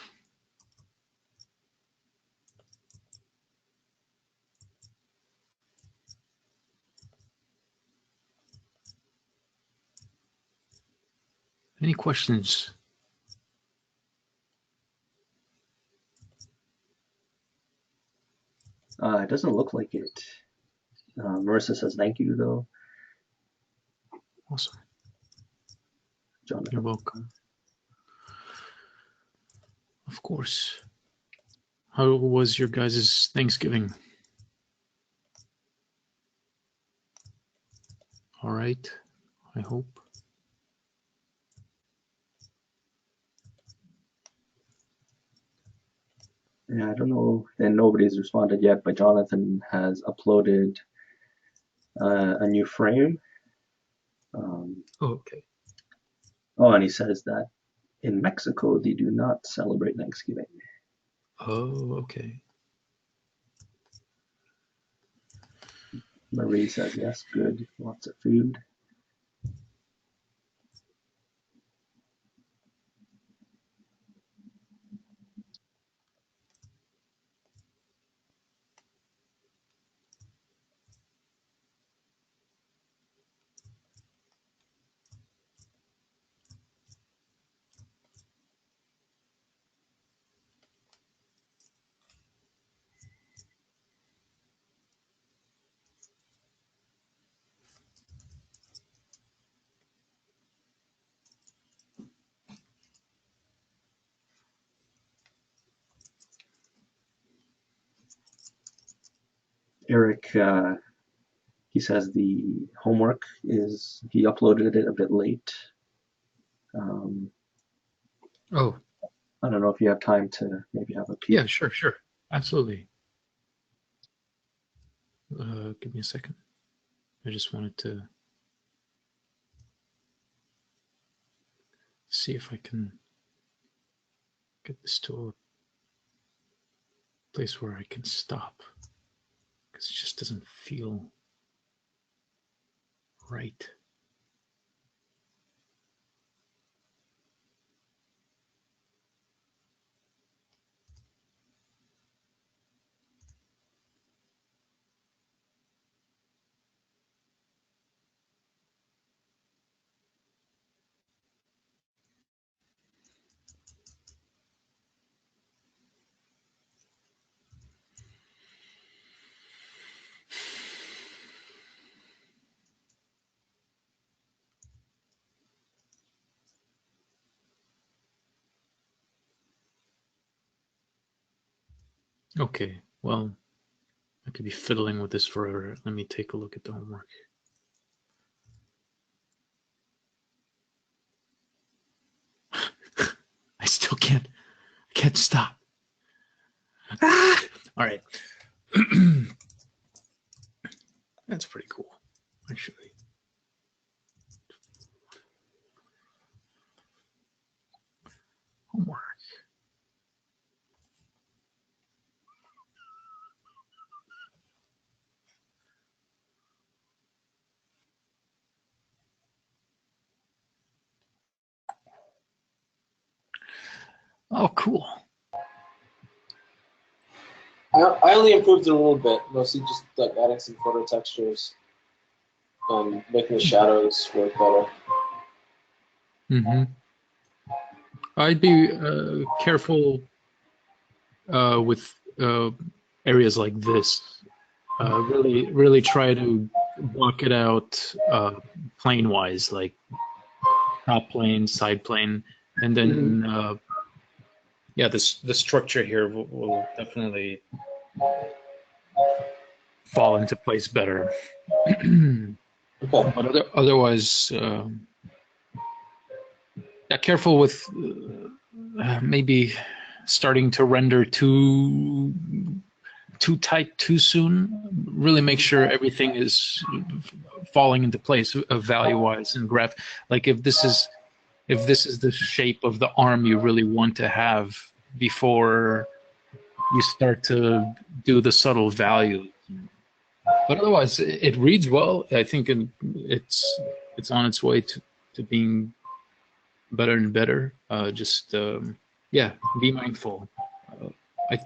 [SPEAKER 2] Any questions?
[SPEAKER 1] It doesn't look like it. Marissa says thank you, though.
[SPEAKER 2] Awesome.
[SPEAKER 1] Jonathan.
[SPEAKER 2] You're welcome. Of course. How was your guys' Thanksgiving? All right, I hope.
[SPEAKER 1] Yeah, I don't know, and nobody's responded yet, but Jonathan has uploaded a new frame.
[SPEAKER 2] Oh, okay.
[SPEAKER 1] Oh, and he says that in Mexico, they do not celebrate Thanksgiving.
[SPEAKER 2] Oh, okay.
[SPEAKER 1] Marie says, yes, good, lots of food. Eric, he says the homework is, he uploaded it a bit late.
[SPEAKER 2] Oh,
[SPEAKER 1] I don't know if you have time to maybe have a peek.
[SPEAKER 2] yeah, sure, absolutely. Give me a second. I just wanted to see if I can get this to a place where I can stop, because it just doesn't feel right. Okay, well, I could be fiddling with this forever. Let me take a look at the homework. I still can't stop. Ah! All right. That's pretty cool, actually. Homework. Oh, cool.
[SPEAKER 5] I only improved it a little bit, mostly just like adding some photo textures and making the shadows work better.
[SPEAKER 2] Mm-hmm. I'd be careful with areas like this. Really try to block it out plane-wise, like top plane, side plane, and then yeah, the structure here will definitely fall into place better.
[SPEAKER 5] Okay.
[SPEAKER 2] But otherwise, yeah, careful with maybe starting to render too tight too soon. Really make sure everything is falling into place value-wise and graph. Like if this is the shape of the arm you really want to have before you start to do the subtle value. But otherwise, it reads well. I think it's on its way to being better and better. Just yeah, be mindful. I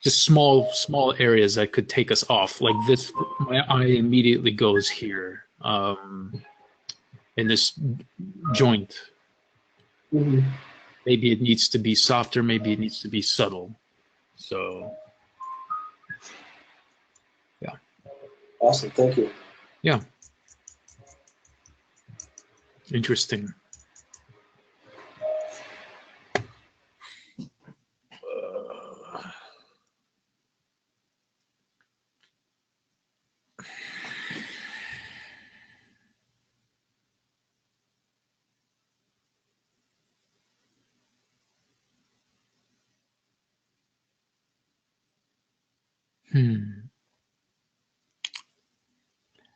[SPEAKER 2] just small areas that could take us off. Like this, my eye immediately goes here, in this joint.
[SPEAKER 5] Mhm.
[SPEAKER 2] Maybe it needs to be softer. Maybe it needs to be subtle. So yeah,
[SPEAKER 5] Awesome. Thank you.
[SPEAKER 2] yeah, interesting. Uh, hmm.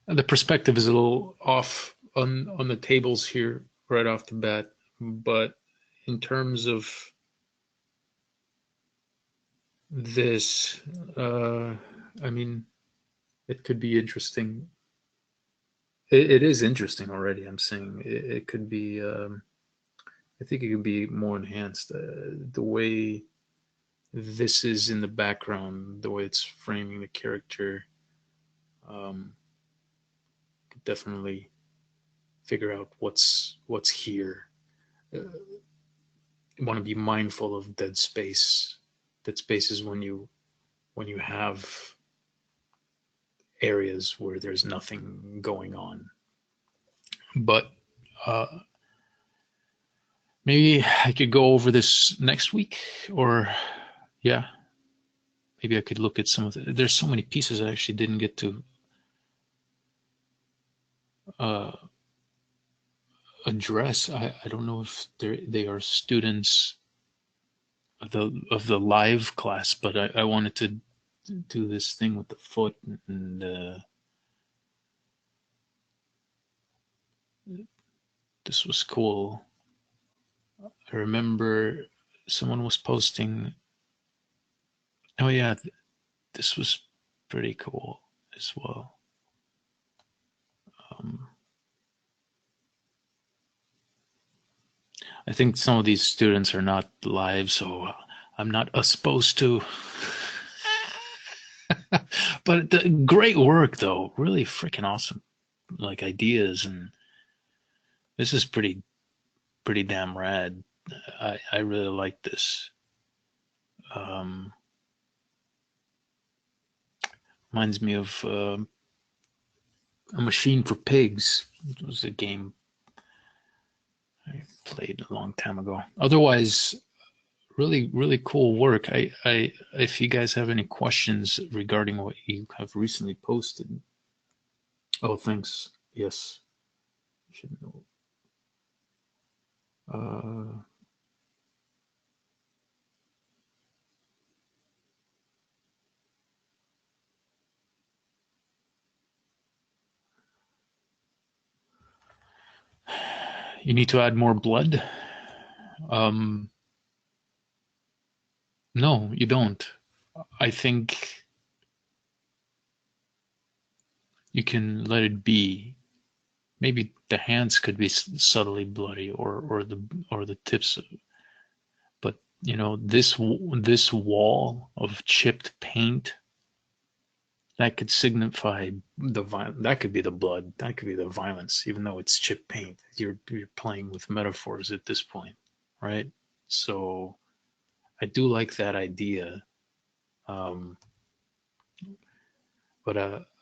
[SPEAKER 2] The perspective is a little off on the tables here right off the bat, but in terms of this, I mean, it could be interesting. It is interesting already. I'm saying it could be. I think it could be more enhanced. The way this is in the background, the way it's framing the character, um, could definitely figure out what's here. You want to be mindful of dead space. Dead space is when you have areas where there's nothing going on. But uh, maybe I could go over this next week, or yeah, maybe I could look at some of the. There's so many pieces I actually didn't get to uh, address. I don't know if they are students of the live class, but I wanted to do this thing with the foot, and this was cool. I remember someone was posting. Oh yeah, this was pretty cool as well. Um, I think some of these students are not live, so I'm not supposed to. But great work though, really freaking awesome. Like ideas, and this is pretty damn rad. I really like this. Um, Reminds me of A Machine for Pigs. It was a game I played a long time ago. Otherwise, really cool work. If you guys have any questions regarding what you have recently posted. Oh, thanks. Yes, you should know. Uh, you need to add more blood. Um, no, you don't. I think you can let it be. Maybe the hands could be subtly bloody, or the tips, but you know this wall of chipped paint that could signify that could be the blood, that could be the violence, even though it's chip paint. You're playing with metaphors at this point, right? So I do like that idea, um, but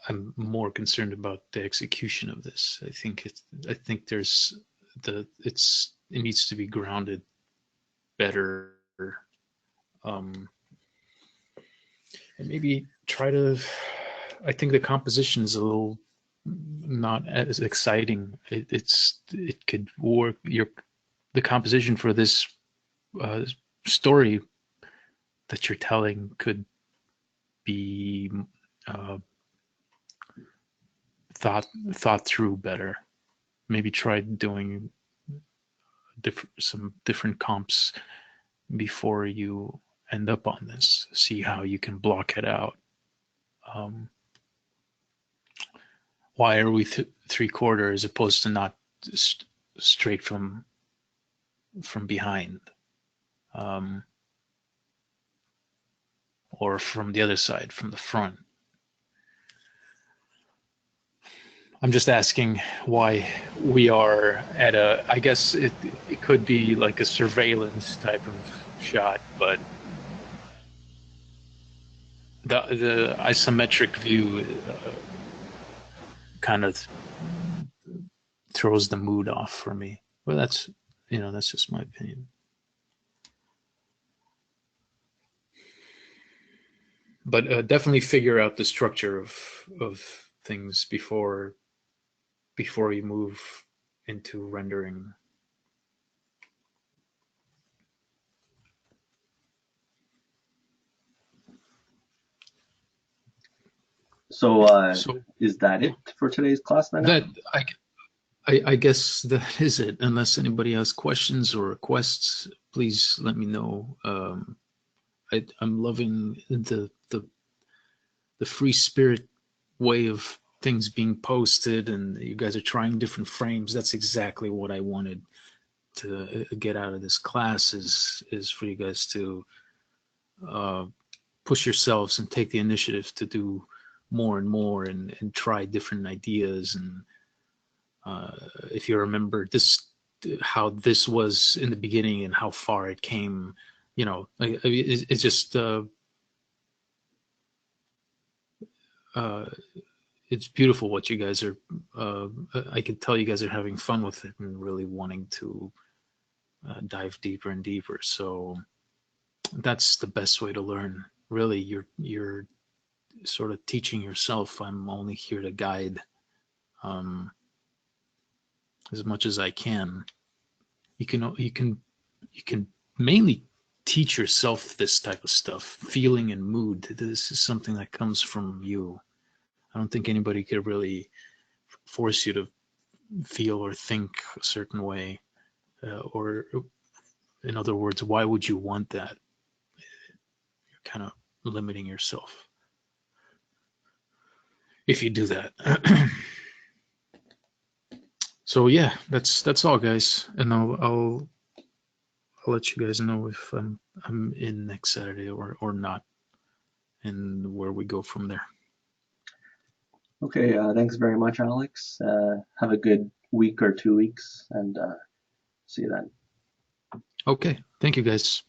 [SPEAKER 2] I'm more concerned about the execution of this. I think there's it needs to be grounded better, um, and maybe try to. I think the composition is a little not as exciting. It could work. The composition for this uh, story that you're telling could be uh, thought through better. Maybe try doing some different comps before you end up on this. See how you can block it out. Um, why are we 3/4 as opposed to not straight from behind? or from the other side, from the front. I'm just asking why we are at a, I guess it could be like a surveillance type of shot, but the isometric view kind of throws the mood off for me. Well, that's just my opinion. But definitely figure out the structure of things before you move into rendering.
[SPEAKER 1] So,
[SPEAKER 2] So
[SPEAKER 1] is that it for today's class then?
[SPEAKER 2] that I guess that is it. Unless anybody has questions or requests, please let me know. I'm loving the free spirit way of things being posted, and you guys are trying different frames. That's exactly what I wanted to get out of this class is for you guys to uh, push yourselves and take the initiative to do more and more and try different ideas. And if you remember this, how this was in the beginning and how far it came, it's just uh, it's beautiful what you guys are. I can tell you guys are having fun with it and really wanting to dive deeper and deeper. So that's the best way to learn. Really, you're sort of teaching yourself. I'm only here to guide um, as much as I can. You can mainly teach yourself this type of stuff, feeling and mood. This is something that comes from you. I don't think anybody could really force you to feel or think a certain way, or in other words, why would you want that? You're kind of limiting yourself if you do that. So yeah, that's all, guys, and I'll let you guys know if I'm in next Saturday or not, and where we go from there.
[SPEAKER 1] Okay, thanks very much, Alex. Have a good week or 2 weeks, and see you then.
[SPEAKER 2] Okay, thank you, guys.